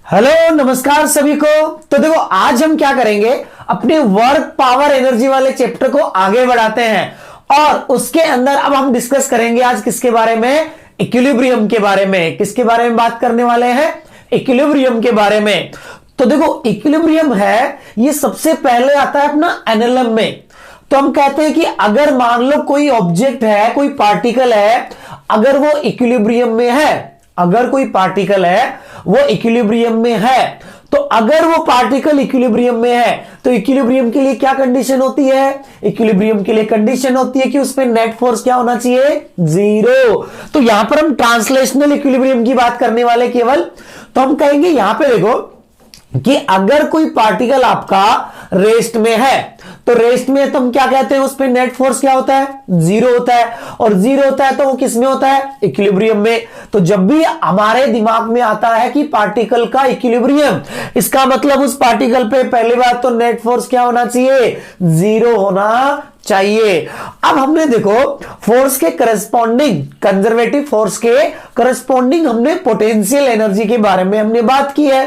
Hello नमस्कार सभी को। तो देखो आज हम क्या करेंगे, अपने वर्क पावर एनर्जी वाले चैप्टर को आगे बढ़ाते हैं और उसके अंदर अब हम डिस्कस करेंगे आज किसके बारे में, इक्विलिब्रियम के बारे में। किसके बारे में बात करने वाले हैं, इक्विलिब्रियम के बारे में। तो देखो इक्विलिब्रियम है, ये सबसे पहले आता है अपना एनएलएम में। तो हम कहते हैं कि अगर मान लो कोई ऑब्जेक्ट है, कोई पार्टिकल है, अगर वो इक्विलिब्रियम में है, अगर कोई पार्टिकल है वो इक्विलिब्रियम में है, तो अगर वो पार्टिकल इक्विलिब्रियम में है तो इक्विलिब्रियम के लिए क्या कंडीशन होती है, इक्विलिब्रियम के लिए कंडीशन होती है कि उसमें नेट फोर्स क्या होना चाहिए, जीरो। तो यहां पर हम ट्रांसलेशनल इक्विलिब्रियम की बात करने वाले केवल। तो हम कहेंगे यहां पे देखो कि अगर कोई पार्टिकल आपका रेस्ट में है, तो रेस्ट में तो हम क्या कहते हैं, उस पे नेट फोर्स क्या होता है, जीरो होता है। और जीरो होता है तो वो किस में होता है, इक्विलिब्रियम में। तो जब भी हमारे दिमाग में आता है कि पार्टिकल का इक्विलिब्रियम, इसका मतलब उस पार्टिकल पे पहली बात तो नेट फोर्स क्या होना चाहिए, जीरो होना चाहिए। अब हमने देखो फोर्स के करस्पॉन्डिंग, कंजर्वेटिव फोर्स के करस्पॉन्डिंग हमने पोटेंशियल एनर्जी के बारे में हमने बात की है।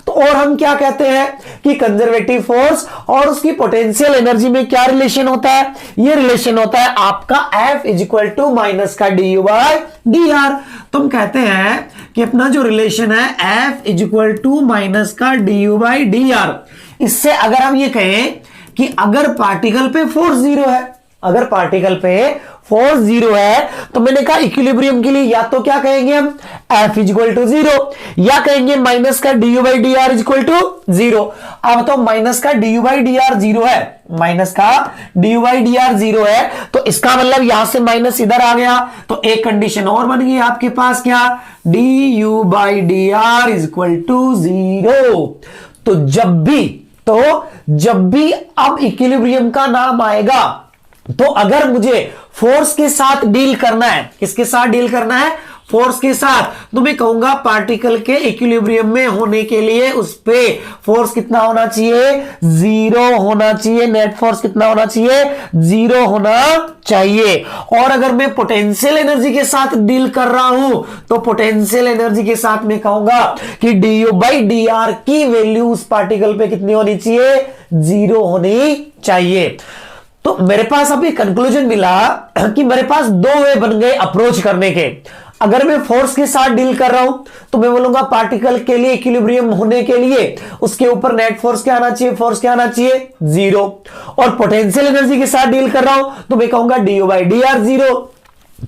तो और हम क्या कहते हैं कि कंजर्वेटिव फोर्स और उसकी पोटेंशियल एनर्जी में क्या रिलेशन होता है, ये रिलेशन होता है आपका F इक्वल टू माइनस का du बाय dr। तो हम कहते हैं कि अपना जो रिलेशन है F इक्वल टू माइनस का du बाय dr, इससे अगर हम ये कहें कि अगर पार्टिकल पे फोर्स जीरो है, अगर पार्टिकल पे फोर्स जीरो है, तो मैंने कहा इक्विलिब्रियम के लिए या तो क्या कहेंगे हम F इक्वल टू जीरो, या कहेंगे माइनस का du by D R equal to zero. अब तो माइनस का du by D R zero है, माइनस का du by D R zero है, तो इसका मतलब यहां से माइनस इधर आ गया, तो एक कंडीशन और बन गई आपके पास, क्या, du by D R equal to zero. तो जब भी अब इक्विलिब्रियम का नाम आएगा, तो अगर मुझे फोर्स के साथ डील करना है, किसके साथ डील करना है, फोर्स के साथ, तो मैं कहूंगा पार्टिकल के इक्विलिब्रियम में होने के लिए उस पे फोर्स कितना होना चाहिए, जीरो होना चाहिए। नेट फोर्स कितना होना चाहिए, जीरो होना चाहिए। और अगर मैं पोटेंशियल एनर्जी के साथ डील कर रहा हूं, तो पोटेंशियल एनर्जी के साथ मैं कहूंगा कि du बाई डी आर की वैल्यू उस पार्टिकल पे कितनी होनी चाहिए, जीरो होनी चाहिए। तो मेरे पास अभी कंक्लूजन मिला कि मेरे पास दो वे बन गए अप्रोच करने के। अगर मैं फोर्स के साथ डील कर रहा हूं, तो मैं बोलूंगा पार्टिकल के लिए इक्विलिब्रियम होने के लिए उसके ऊपर नेट फोर्स क्या आना चाहिए, फोर्स क्या आना चाहिए, जीरो। और पोटेंशियल एनर्जी के साथ डील कर रहा हूं, तो मैं कहूंगा du by D R zero.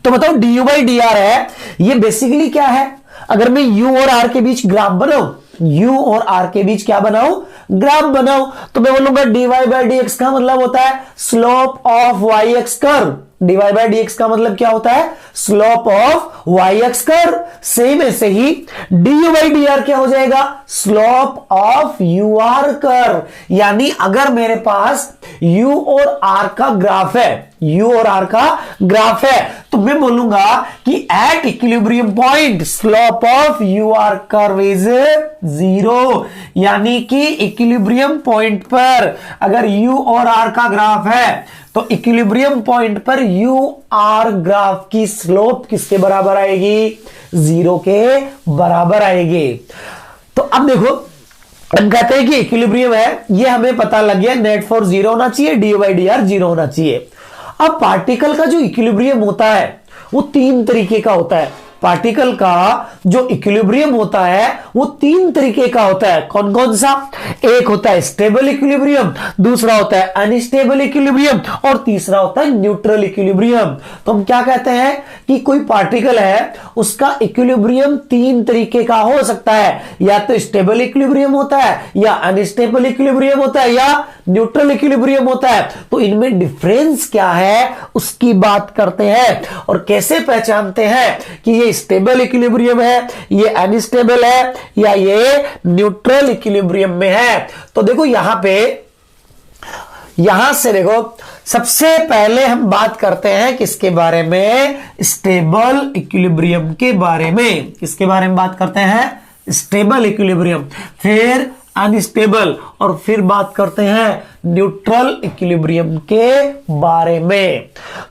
तो बताओ du बाई डी आर है, ये बेसिकली क्या है, अगर मैं u और r के बीच ग्राफ बनाऊं, u और r के बीच क्या बनाऊं, ग्राफ बनाऊं, तो मैं बोलूंगा dy बाई डी एक्स का मतलब होता है slope of y x curve. dy by D x का मतलब क्या होता है, slope of y x curve. Same ऐसे ही du बाई डी आर क्या हो जाएगा, slope of u r curve. यानी अगर मेरे पास u और r का ग्राफ है, u और r का ग्राफ है, तो मैं बोलूंगा कि at equilibrium point slope of u r curve is zero. यानी कि इक्विलिब्रियम पॉइंट पर अगर u और r का ग्राफ है, तो इक्विलिब्रियम पॉइंट पर u r ग्राफ की स्लोप किसके बराबर आएगी, जीरो के बराबर आएगी। तो अब देखो हम कहते हैं कि इक्विलिब्रियम है, ये हमें पता लग गया, नेट फोर्स जीरो होना चाहिए, du by D R zero होना चाहिए। अब पार्टिकल का जो इक्विलिब्रियम होता है वो तीन तरीके का होता है। पार्टिकल का जो इक्विलिब्रियम होता है वो तीन तरीके का होता है। कौन कौन सा, एक होता है स्टेबल इक्विलिब्रियम, दूसरा होता है अनस्टेबल इक्विलिब्रियम, और तीसरा होता है न्यूट्रल इक्विलिब्रियम। तो हम क्या कहते हैं कि कोई पार्टिकल है, उसका इक्विलिब्रियम तीन तरीके का हो सकता है, या तो स्टेबल इक्विलिब्रियम होता है, या अनस्टेबल इक्विलिब्रियम होता है, या न्यूट्रल इक्विलिब्रियम होता है। तो इनमें डिफरेंस क्या है उसकी बात करते हैं, और कैसे पहचानते हैं कि ये स्टेबल इक्विलिब्रियम है, ये अनस्टेबल है, या ये न्यूट्रल इक्विलिब्रियम में है। तो देखो यहां से देखो सबसे पहले हम बात करते हैं किसके बारे में, स्टेबल इक्विलिब्रियम के बारे में। किसके बारे में बात करते हैं, स्टेबल इक्विलिब्रियम, फिर अनस्टेबल, और फिर बात करते हैं न्यूट्रल इक्विलिब्रियम के बारे में।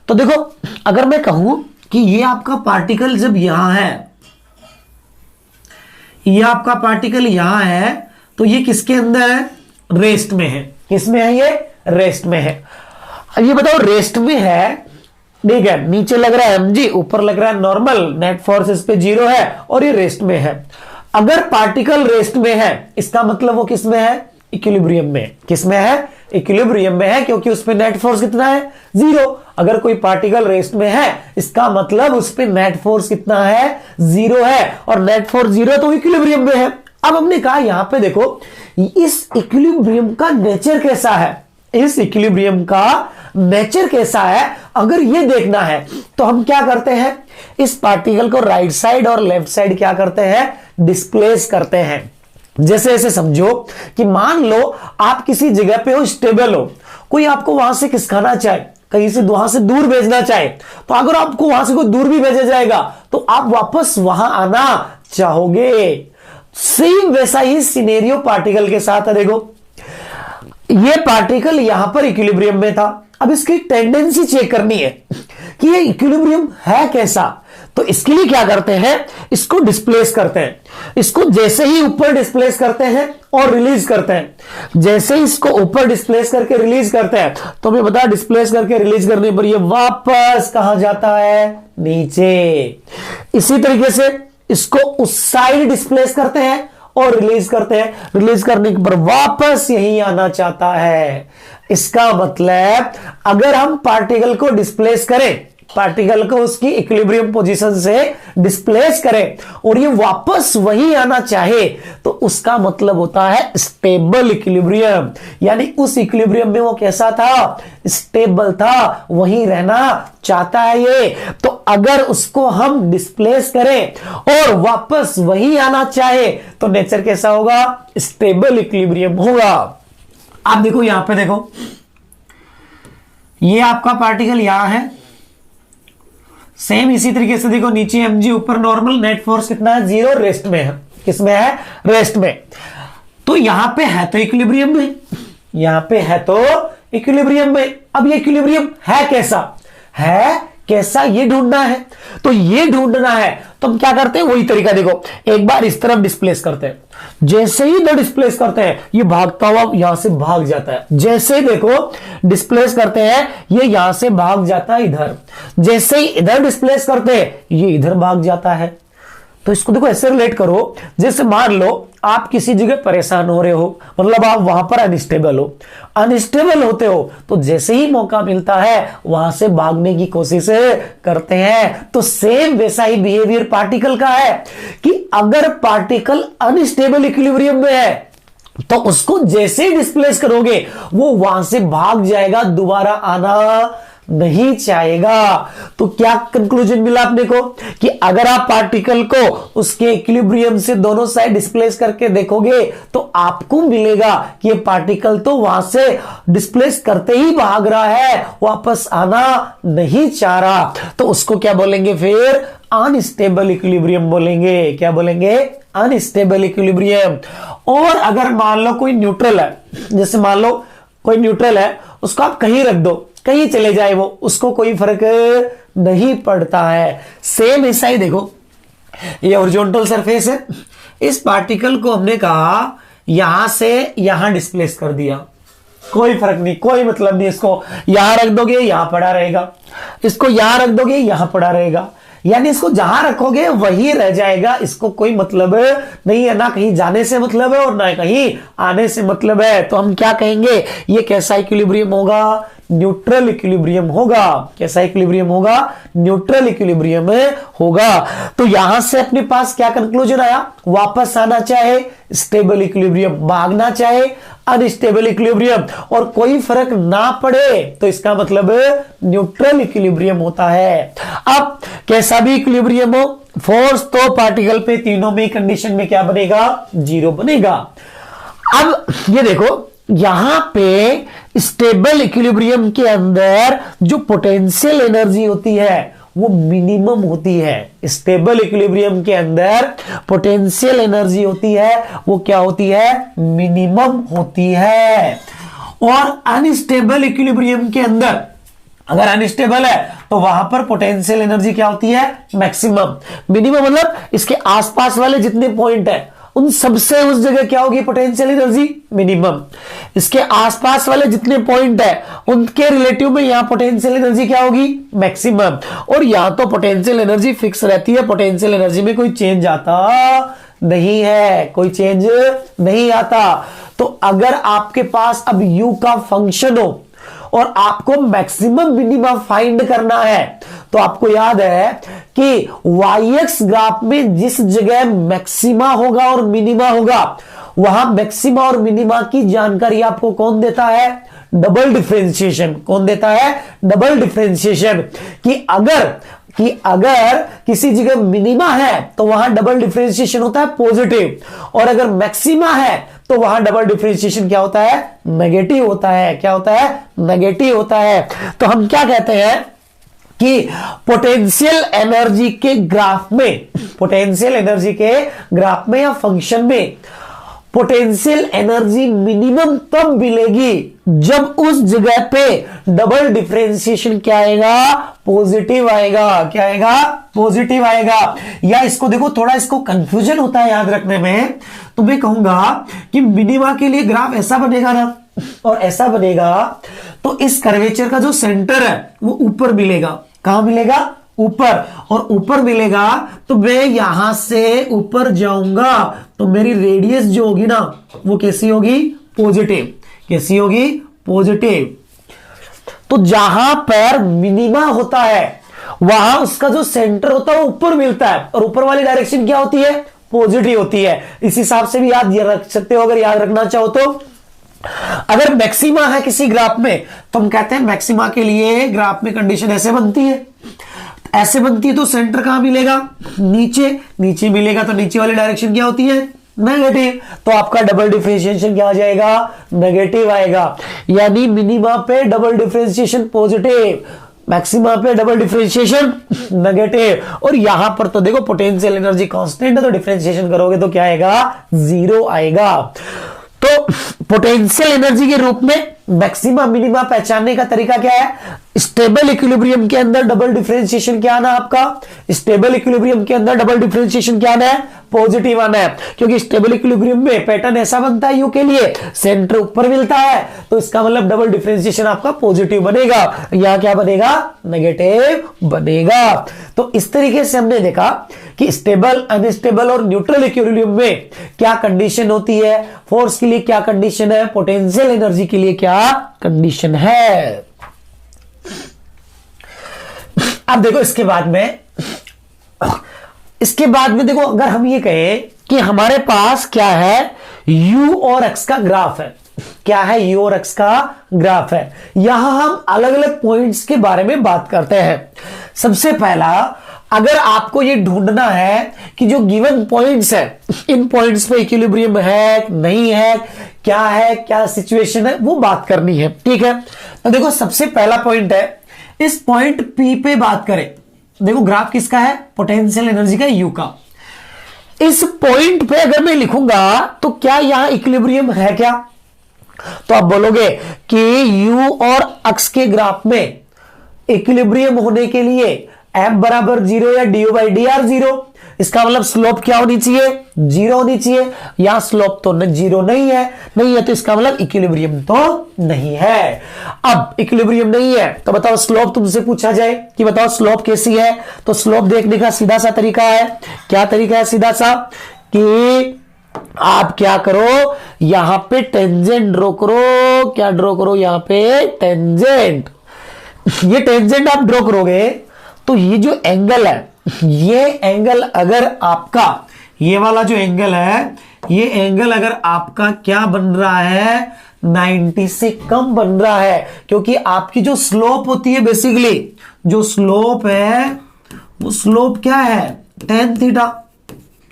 तो देखो अगर मैं कहूं कि ये आपका पार्टिकल जब यहां है, ये आपका पार्टिकल यहां है, तो ये किसके अंदर है? रेस्ट में है। किसमें है? ये रेस्ट में है। अब ये बताओ, रेस्ट में है, ठीक है, नीचे लग रहा है mg, ऊपर लग रहा है नॉर्मल, नेट फोर्स इस पे 0 है और ये रेस्ट में है। अगर पार्टिकल रेस्ट में है, इसका मतलब वो किस में है? इक्विलिब्रियम में। किस में है? इक्विलिब्रियम में है, क्योंकि उस पे नेट फोर्स कितना है? 0। अगर कोई पार्टिकल रेस्ट में है, इसका मतलब उस पे नेट फोर्स कितना है? 0 है, और नेट फोर्स 0 है तो इक्विलिब्रियम में है। अब हमने कहा यहां पे देखो, इस इक्विलिब्रियम का नेचर कैसा है? इस इक्विलिब्रियम का नेचर कैसा है, अगर ये देखना है तो हम क्या करते हैं? इस पार्टिकल को राइट साइड और लेफ्ट साइड क्या करते हैं? डिस्प्लेस करते हैं। जैसे ऐसे समझो कि मान लो आप किसी जगह पे हो, स्टेबल हो, कोई आपको वहां से खिसकाना चाहे, कहीं से वहां से दूर भेजना चाहे, तो अगर आपको वहां से कोई दूर भी भेजा जाएगा तो आप वापस वहां आना चाहोगे। सेम वैसा ही सिनेरियो पार्टिकल के साथ है। देखो, ये पार्टिकल यहां पर इक्विलिब्रियम में था, अब इसकी टेंडेंसी चेक करनी है कि ये इक्विलिब्रियम है कैसा। तो इसके लिए क्या करते हैं? इसको डिस्प्लेस करते हैं। इसको जैसे ही ऊपर डिस्प्लेस करते हैं और रिलीज करते हैं, जैसे ही इसको ऊपर डिस्प्लेस करके रिलीज करते हैं, तो हमें बता, डिस्प्लेस करके रिलीज करने पर ये वापस कहां जाता है? नीचे। इसी तरीके से इसको उस साइड डिस्प्लेस करते हैं और रिलीज करते हैं, रिलीज करने पर वापस यही आना चाहता है। इसका मतलब अगर हम पार्टिकल को डिस्प्लेस करें, पार्टिकल को उसकी इक्विलिब्रियम पोजीशन से डिस्प्लेस करें और ये वापस वही आना चाहे, तो उसका मतलब होता है स्टेबल इक्विलिब्रियम। यानी उस इक्विलिब्रियम में वो कैसा था? स्टेबल था, वहीं रहना चाहता है ये। तो अगर उसको हम डिस्प्लेस करें और वापस वही आना चाहे, तो नेचर कैसा होगा? स्टेबल इक्विलिब्रियम होगा। आप देखो, यहां पे देखो, ये आपका पार्टिकल यहां है, सेम इसी तरीके से देखो, नीचे mg, ऊपर नॉर्मल, नेट फोर्स कितना है? 0, रेस्ट में है। किसमें है? रेस्ट में। तो यहां पे है तो इक्विलिब्रियम में, यहां पे है तो इक्विलिब्रियम में। अब ये इक्विलिब्रियम है कैसा? है कैसा, ये ढूंढना है। तो ये ढूंढना है तो हम क्या करते हैं? वही तरीका देखो, एक बार इस तरफ डिस्प्लेस करते हैं, जैसे ही इधर डिस्प्लेस करते हैं ये भागता हुआ यहां से भाग जाता है। जैसे ही देखो डिस्प्लेस करते हैं, ये यहां से भाग जाता है इधर। जैसे ही इधर डिस्प्लेस करते हैं, ये इधर भाग जाता है। तो इसको देखो ऐसे रिलेट करो, जैसे मान लो आप किसी जगह परेशान हो रहे हो, मतलब आप वहां पर अनस्टेबल हो। अनस्टेबल होते हो तो जैसे ही मौका मिलता है वहां से भागने की कोशिश करते हैं। तो सेम वैसा ही बिहेवियर पार्टिकल का है कि अगर पार्टिकल अनस्टेबल इक्विलिब्रियम में है तो उसको जैसे ही डिस्प्लेस करोगे वो वहां से भाग जाएगा, दोबारा आना नहीं चाहेगा। तो क्या कंक्लूजन मिला अपने को कि अगर आप पार्टिकल को उसके इक्विलिब्रियम से दोनों साइड डिस्प्लेस करके देखोगे तो आपको मिलेगा कि ये पार्टिकल तो वहां से डिस्प्लेस करते ही भाग रहा है, वापस आना नहीं चाह रहा। तो उसको क्या बोलेंगे फिर? अनस्टेबल इक्विलिब्रियम बोलेंगे। क्या बोलेंगे? Unstable equilibrium. और अगर मान लो कोई न्यूट्रल है, जैसे मान लो कोई न्यूट्रल है, उसको आप कहीं रख दो, कहीं चले जाए वो, उसको कोई फर्क नहीं पड़ता है। सेम ऐसा ही देखो, ये हॉरिजॉन्टल सरफेस है, इस पार्टिकल को हमने कहा यहां से यहां डिस्प्लेस कर दिया, कोई फर्क नहीं, कोई मतलब नहीं। इसको यहां रख दोगे यहां पड़ा रहेगा, इसको यहां रख दोगे यहां पड़ा रहेगा, यानी इसको जहां रखोगे वही रह जाएगा। इसको कोई मतलब नहीं है, ना कहीं जाने से मतलब है और ना कहीं आने से मतलब है। तो हम क्या कहेंगे? ये कैसा इक्विलिब्रियम होगा? न्यूट्रल इक्विलिब्रियम होगा। कैसा इक्विलिब्रियम होगा? न्यूट्रल इक्विलिब्रियम होगा। तो यहां से अपने पास क्या कंक्लूजन आया? वापस आना चाहे स्टेबल इक्विलिब्रियम, भागना चाहे अनस्टेबल इक्विलिब्रियम, और कोई फर्क ना पड़े तो इसका मतलब न्यूट्रल इक्विलिब्रियम होता है। अब कैसा भी इक्विलिब्रियम हो, फोर्स तो पार्टिकल पे तीनों में कंडीशन में क्या बनेगा? 0 बनेगा। अब ये देखो, यहां पे स्टेबल इक्विलिब्रियम के अंदर जो पोटेंशियल एनर्जी होती है वो मिनिमम होती है। स्टेबल इक्विलिब्रियम के अंदर पोटेंशियल एनर्जी होती है वो क्या होती है? मिनिमम होती है। और अनस्टेबल इक्विलिब्रियम के अंदर अगर अनस्टेबल है तो वहां पर पोटेंशियल एनर्जी क्या होती है? मैक्सिमम। मिनिमम मतलब इसके आसपास वाले जितने पॉइंट है उन सबसे उस जगह क्या होगी पोटेंशियल एनर्जी मिनिमम। इसके आसपास वाले जितने पॉइंट है उनके रिलेटिव में यहां पोटेंशियल एनर्जी क्या होगी मैक्सिमम। और यहां तो पोटेंशियल एनर्जी फिक्स रहती है, पोटेंशियल एनर्जी में कोई चेंज आता नहीं है, कोई चेंज नहीं आता। तो अगर आपके पास अब u का फंक्शन हो और आपको मैक्सिमम मिनिमम फाइंड करना है तो आपको याद है कि y-x ग्राफ में जिस जगह मैक्सिमा होगा और मिनिमा होगा वहां मैक्सिमा और मिनिमा की जानकारी आपको कौन देता है, डबल डिफरेंशिएशन। कौन देता है, डबल डिफरेंशिएशन। कि अगर किसी जगह मिनिमा है तो वहां डबल डिफरेंशिएशन होता है पॉजिटिव, और अगर मैक्सिमा है तो वहां डबल डिफरेंशिएशन क्या होता है, नेगेटिव होता है। क्या होता है, नेगेटिव होता है। तो हम क्या कहते हैं कि पोटेंशियल एनर्जी के ग्राफ में, पोटेंशियल एनर्जी के ग्राफ में या फंक्शन में पोटेंशियल एनर्जी मिनिमम तब मिलेगी जब उस जगह पे डबल डिफरेंशिएशन क्या आएगा, पॉजिटिव आएगा। क्या आएगा, पॉजिटिव आएगा। या इसको देखो, थोड़ा इसको कंफ्यूजन होता है याद रखने में, तो मैं कहूंगा कि मिनिमा के लिए ग्राफ ऐसा बनेगा ना और ऐसा बनेगा, तो इस कर्वेचर का जो सेंटर है वो ऊपर मिलेगा। कहां मिलेगा, ऊपर। और ऊपर मिलेगा तो मैं यहां से ऊपर जाऊंगा तो मेरी रेडियस जो होगी ना वो कैसी होगी, पॉजिटिव। कैसी होगी, पॉजिटिव। तो जहां पर मिनिमा होता है वहां उसका जो सेंटर होता है वो ऊपर मिलता है, और ऊपर वाली डायरेक्शन क्या होती है, पॉजिटिव होती है। इस हिसाब से भी याद रख सकते हो अगर याद रखना चाहो तो। अगर मैक्सिमा है किसी ग्राफ में तो हम कहते हैं मैक्सिमा के लिए ग्राफ में कंडीशन ऐसे बनती है, ऐसे बनती है। तो सेंटर कहां मिलेगा, नीचे। नीचे मिलेगा तो नीचे वाली डायरेक्शन क्या होती है, नेगेटिव। तो आपका डबल डिफरेंशिएशन क्या आ जाएगा, नेगेटिव आएगा। यानी मिनिमा पे डबल डिफरेंशिएशन पॉजिटिव, मैक्सिमा पे डबल डिफरेंशिएशन नेगेटिव। और यहां पर तो देखो पोटेंशियल एनर्जी कांस्टेंट है तो डिफरेंशिएशन करोगे तो क्या आएगा, 0 आएगा। तो पोटेंशियल एनर्जी के रूप में मैक्सिमा मिनिमा पहचानने का तरीका क्या है, स्टेबल इक्विलिब्रियम के अंदर डबल डिफरेंशिएशन क्या आना है आपका, स्टेबल इक्विलिब्रियम के अंदर डबल डिफरेंशिएशन क्या आना है, पॉजिटिव आना है। क्योंकि स्टेबल इक्विलिब्रियम में पैटर्न ऐसा बनता है यू के लिए, सेंटर ऊपर मिलता है, तो इसका मतलब डबल डिफरेंशिएशन आपका पॉजिटिव बनेगा। यहां क्या बनेगा, नेगेटिव बनेगा। तो इस तरीके से हमने देखा कि स्टेबल, अनस्टेबल और न्यूट्रल इक्विलिब्रियम में क्या कंडीशन होती है, फोर्स के लिए क्या कंडीशन है, पोटेंशियल एनर्जी के लिए क्या कंडीशन है। अब देखो इसके बाद में देखो, अगर हम ये कहें कि हमारे पास क्या है, u और x का ग्राफ है। क्या है, u और x का ग्राफ है। यहां हम अलग अलग पॉइंट्स के बारे में बात करते हैं। सबसे पहला, अगर आपको ये ढूंढना है कि जो गिवन पॉइंट्स है, इन पॉइंट्स पे इक्विलिब्रियम है नहीं है, क्या सिचुएशन है, वो बात करनी है। ठीक है, तो देखो सबसे पहला पॉइंट है, इस पॉइंट P पे बात करें। देखो ग्राफ किसका है, पोटेंशियल एनर्जी का, U का। इस पॉइंट पे अगर मैं लिखूंगा तो क्या यहां इक्विलिब्रियम है क्या, तो आप बोलोगे कि U और x के ग्राफ में इक्विलिब्रियम होने के लिए m बराबर 0 या du/dr 0। इसका मतलब स्लोप क्या होनी चाहिए, 0 होनी चाहिए। यहां स्लोप तो 0 नहीं है तो इसका मतलब इक्विलिब्रियम तो नहीं है। अब इक्विलिब्रियम नहीं है तो बताओ स्लोप तुमसे पूछा जाए कि बताओ स्लोप कैसी है, तो स्लोप देखने का सीधा सा तरीका है। क्या तरीका है सीधा सा, कि आप क्या करो, यहां पे टेंजेंट ड्रॉ करो। क्या ड्रॉ करो, यहां पे टेंजेंट। ये टेंजेंट आप ड्रॉ करोगे तो ये जो एंगल है, ये एंगल अगर आपका, ये वाला जो एंगल है, ये एंगल अगर आपका क्या बन रहा है, 90 से कम बन रहा है। क्योंकि आपकी जो स्लोप होती है, बेसिकली जो स्लोप है वो स्लोप क्या है, tan थीटा।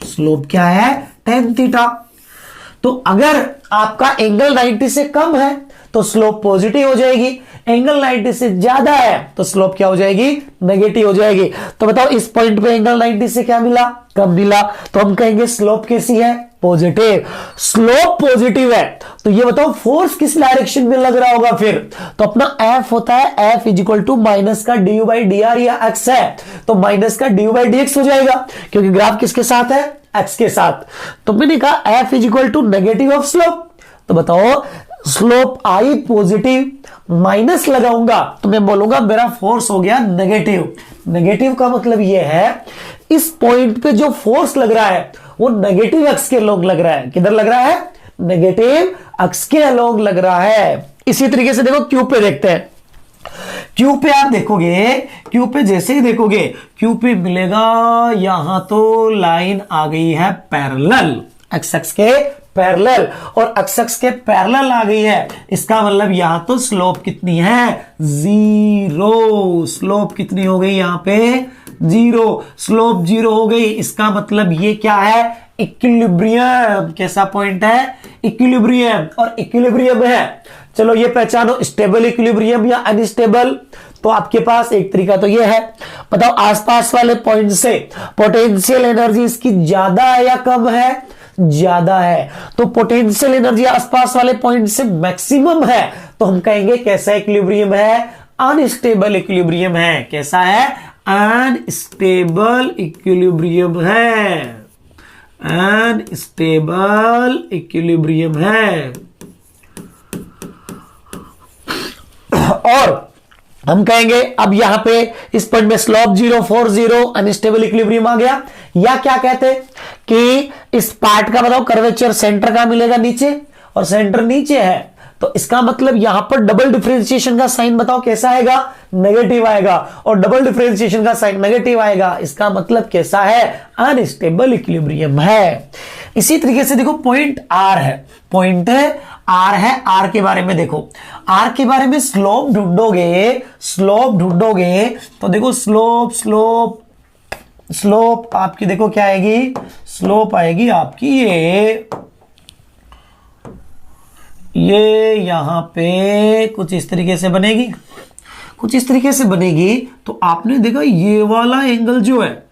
स्लोप क्या है, tan थीटा। तो अगर आपका एंगल 90 से कम है तो स्लोप पॉजिटिव हो जाएगी, एंगल 90 से ज्यादा है तो स्लोप क्या हो जाएगी, नेगेटिव हो जाएगी। तो बताओ इस पॉइंट पे एंगल 90 से क्या मिला, कम मिला, तो हम कहेंगे स्लोप कैसी है, पॉजिटिव, स्लोप पॉजिटिव है, तो ये बताओ फोर्स किस डायरेक्शन में लग रहा होगा फिर? तो अपना F होता है F is equal to minus का ड्यू बाई डी आर या x है, तो माइनस का ड्यू बाई डी एक्स हो जाएगा, क्योंकि ग्राफ किसके साथ है? x के साथ। तो मैंने कहा F is equal to negative of slope, तो बताओ स्लोप आई पॉजिटिव, माइनस लगाऊंगा तो मैं बोलूंगा मेरा फोर्स हो गया नेगेटिव। नेगेटिव का मतलब यह है इस पॉइंट पे जो फोर्स लग रहा है वो नेगेटिव अक्स के अलोंग लग रहा है। किधर लग रहा है? नेगेटिव अक्स के अलोंग लग रहा है। इसी तरीके से देखो क्यू पे देखते हैं। क्यू पे आप देखोगे, क्यू पे जैसे ही देखोगे क्यू पे मिलेगा यहां तो लाइन आ गई है पैरेलल, एक्स एक्स के पैरेलल, और एक्स एक्स के पैरेलल आ गई है, इसका मतलब यहां तो स्लोप कितनी है? जीरो। स्लोप कितनी हो गई यहां पे? जीरो। स्लोप जीरो हो गई, इसका मतलब ये क्या है? इक्विलिब्रियम। कैसा पॉइंट है? इक्विलिब्रियम। और इक्विलिब्रियम है, चलो ये पहचानो, स्टेबल इक्विलिब्रियम या अनस्टेबल। तो आपके पास एक तरीका तो ये है, बताओ आसपास वाले पॉइंट से पोटेंशियल एनर्जी इसकी ज्यादा है या कम है? ज्यादा है। तो पोटेंशियल एनर्जी आसपास वाले पॉइंट से मैक्सिमम है, तो हम कहेंगे कैसा इक्विलिब्रियम है? अनस्टेबल इक्विलिब्रियम है। कैसा है? अनस्टेबल इक्विलिब्रियम है। अनस्टेबल इक्विलिब्रियम है। और हम कहेंगे अब यहां पे इस पॉइंट में slope zero, force zero, unstable equilibrium आ गया। या क्या कहते कि इस पार्ट का बताओ कर्वेचर सेंटर का मिलेगा नीचे, और सेंटर नीचे है, तो इसका मतलब यहां पर डबल डिफरेंशिएशन का साइन बताओ कैसा आएगा? नेगेटिव आएगा। और डबल डिफरेंशिएशन का साइन नेगेटिव आएगा, इसका मतलब कैसा है? अनस्टेबल इक्विलिब्रियम है। इसी तरीके से देखो पॉइंट आर है, पॉइंट आर है। आर के बारे में देखो, आर के बारे में स्लोप ढूंढोगे, स्लोप ढूंढोगे तो देखो स्लोप स्लोप स्लोप आपकी देखो क्या आएगी? स्लोप आएगी आपकी ये यहां पे कुछ इस तरीके से बनेगी, कुछ इस तरीके से बनेगी। तो आपने देखा ये वाला एंगल जो है,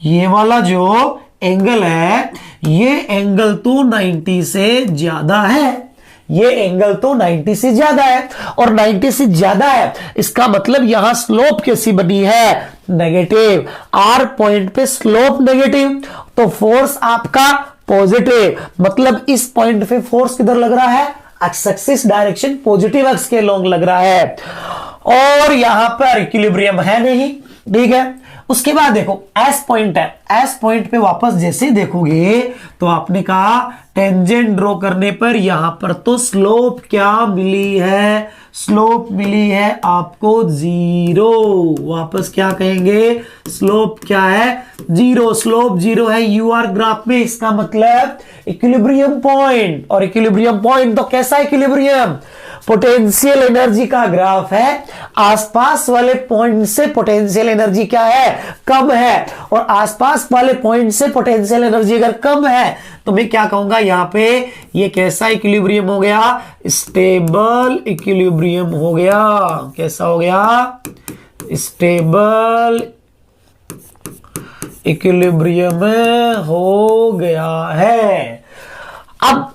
ये वाला जो एंगल है, ये एंगल तो 90 से ज्यादा है, ये एंगल तो 90 से ज्यादा है, और 90 से ज्यादा है, इसका मतलब यहां स्लोप कैसी बनी है? नेगेटिव। आर पॉइंट पे स्लोप नेगेटिव, तो फोर्स आपका पॉजिटिव, मतलब इस पॉइंट पे फोर्स किधर लग रहा है? X axis direction positive x के लॉन्ग लग रहा है, और यहां पर इक्विलिब्रियम है नहीं, ठीक है। उसके बाद देखो एस पॉइंट है, एस पॉइंट पे वापस जैसे देखोगे तो आपने कहा टेंजेंट ड्रॉ करने पर यहां पर तो स्लोप क्या मिली है? स्लोप मिली है आपको जीरो। वापस क्या कहेंगे? स्लोप क्या है? जीरो। स्लोप जीरो है यूआर ग्राफ में, इसका मतलब इक्विलिब्रियम पॉइंट। और इक्विलिब्रियम पॉइंट तो कैसा इक्विलिब्रियम? पोटेंशियल एनर्जी का ग्राफ है, आसपास वाले पॉइंट से पोटेंशियल एनर्जी क्या है? कम है, और आसपास वाले पॉइंट से पोटेंशियल एनर्जी अगर कम है तो मैं क्या कहूंगा यहां पे? ये कैसा इक्विलिब्रियम हो गया? स्टेबल इक्विलिब्रियम हो गया। कैसा हो गया? स्टेबल इक्विलिब्रियम हो गया है। अब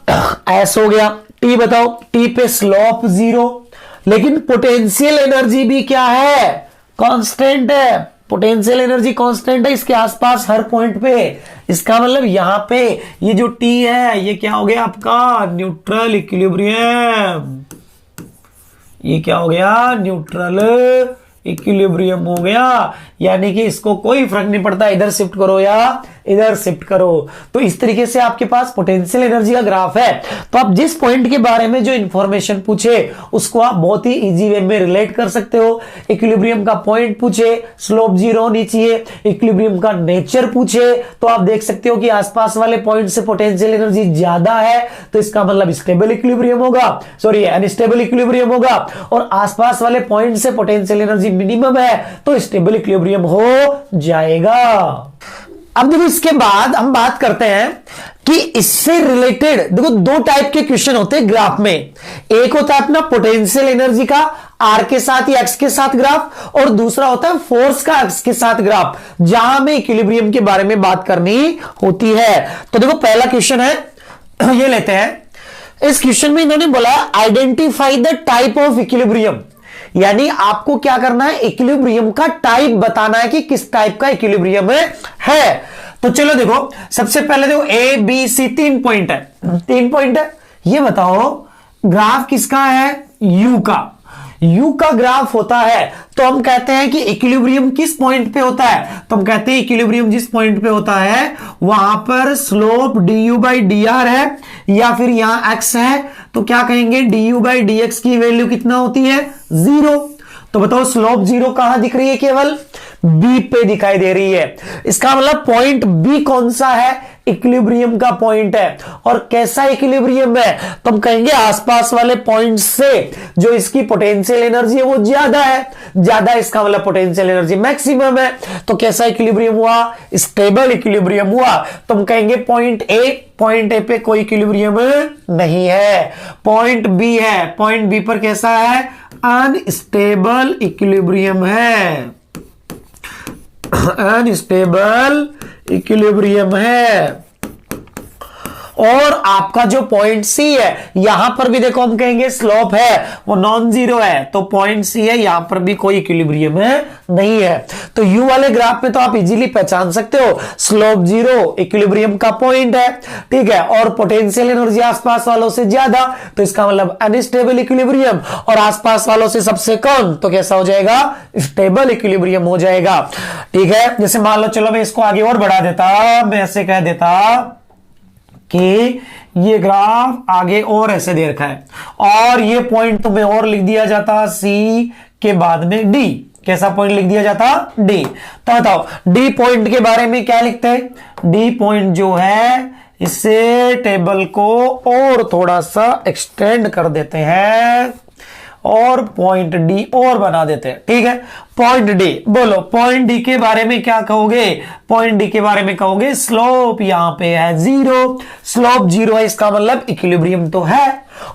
ऐसा हो गया। टी बताओ, टी पे स्लोप जीरो, लेकिन पोटेंशियल एनर्जी भी क्या है? कांस्टेंट है। पोटेंशियल एनर्जी कांस्टेंट है इसके आसपास हर पॉइंट पे, इसका मतलब यहां पे ये जो टी है ये क्या हो गया आपका? Neutral equilibrium. ये क्या हो गया? न्यूट्रल इक्विलिब्रियम हो गया। यानी कि इसको कोई फर्क नहीं पड़ता इधर शिफ्ट करो या इधर शिफ्ट करो। तो इस तरीके से आपके पास पोटेंशियल एनर्जी का ग्राफ है। तो आप जिस पॉइंट के बारे में जो इंफॉर्मेशन पूछे उसको आप बहुत ही इजी वे में रिलेट कर सकते हो। इक्विलिब्रियम का पॉइंट पूछे, स्लोप जीरो होनी चाहिए, इक्विलिब्रियम का नेचर पूछे तो आप देख सकते हो कि आसपास वाले पॉइंट से पोटेंशियल एनर्जी ज्यादा है, तो इसका मतलब स्टेबल इक्विलिब्रियम होगा, सॉरी अनस्टेबल इक्विलिब्रियम होगा। और आसपास वाले पॉइंट से पोटेंशियल एनर्जी मिनिमम है तो स्टेबल इक्विलिब्रियम हो जाएगा। अब देखो इसके बाद हम बात करते हैं कि इससे रिलेटेड देखो दो टाइप के क्वेश्चन होते हैं ग्राफ में। एक होता है अपना पोटेंशियल एनर्जी का आर के साथ या एक्स के साथ ग्राफ, और दूसरा होता है फोर्स का एक्स के साथ ग्राफ, जहां में इक्विलिब्रियम के बारे में बात करनी होती है। तो देखो पहला क्वेश्चन है ये लेते हैं। इस क्वेश्चन में इन्होंने बोला identify the type of equilibrium, यानी आपको क्या करना है, इक्विलिब्रियम का टाइप बताना है कि किस टाइप का इक्विलिब्रियम है। तो चलो देखो, सबसे पहले देखो ए बी सी 3 पॉइंट है, 3 पॉइंट है। ये बताओ ग्राफ किसका है, यू का। यू का ग्राफ होता है तो हम कहते हैं कि इक्विलिब्रियम किस पॉइंट पे होता है, तो हम कहते हैं इक्विलिब्रियम जिस पॉइंट पे होता है वहां पर slope du by D are है, या फिर यहां x है तो क्या कहेंगे du बाई डी एक्स की वैल्यू कितना होती है, 0। तो बताओ स्लोप 0 कहां दिख रही है, केवल बी पे दिखाई दे रही है। इसका मतलब पॉइंट बी कौन सा है, इक्विलिब्रियम का पॉइंट है। और कैसा इक्विलिब्रियम है, तो हम कहेंगे आसपास वाले पॉइंट से जो इसकी पोटेंशियल एनर्जी है वो ज्यादा है, ज्यादा इसका मतलब पोटेंशियल एनर्जी मैक्सिमम है। तो कैसा इक्विलिब्रियम हुआ, स्टेबल इक्विलिब्रियम हुआ। तो हम कहेंगे पॉइंट ए पे कोई इक्विलिब्रियम नहीं है, पॉइंट बी है, पॉइंट बी पर कैसा है, अनस्टेबल इक्विलिब्रियम है, अनस्टेबल इक्विलिब्रियम है। और आपका जो पॉइंट सी है यहां पर भी देखो हम कहेंगे स्लोप है वो नॉन जीरो है, तो पॉइंट सी है, यहां पर भी कोई इक्विलिब्रियम नहीं है। तो यू वाले ग्राफ में तो आप इजीली पहचान सकते हो, स्लोप 0 इक्विलिब्रियम का पॉइंट है, ठीक है, और पोटेंशियल एनर्जी आसपास वालों से ज्यादा, तो इसका मतलब अनस्टेबल इक्विलिब्रियम, और आसपास वालों से सबसे कम, तो कैसा हो जाएगा, स्टेबल इक्विलिब्रियम हो जाएगा। ठीक है, जैसे मान लो, चलो मैं इसको आगे और बढ़ा देता, मैं ऐसे कह देता कि ये ग्राफ आगे और ऐसे दे रखा है, और ये पॉइंट तुम्हें और लिख दिया जाता सी के बाद में डी, कैसा पॉइंट लिख दिया जाता, डी। तो बताओ डी पॉइंट के बारे में क्या लिखते हैं, डी पॉइंट जो है इससे टेबल को और थोड़ा सा एक्सटेंड कर देते हैं और पॉइंट डी और बना देते हैं। ठीक है, पॉइंट डी, बोलो पॉइंट डी के बारे में क्या कहोगे, पॉइंट डी के बारे में कहोगे स्लोप यहां पे है 0, स्लोप 0 है, इसका मतलब इक्विलिब्रियम तो है,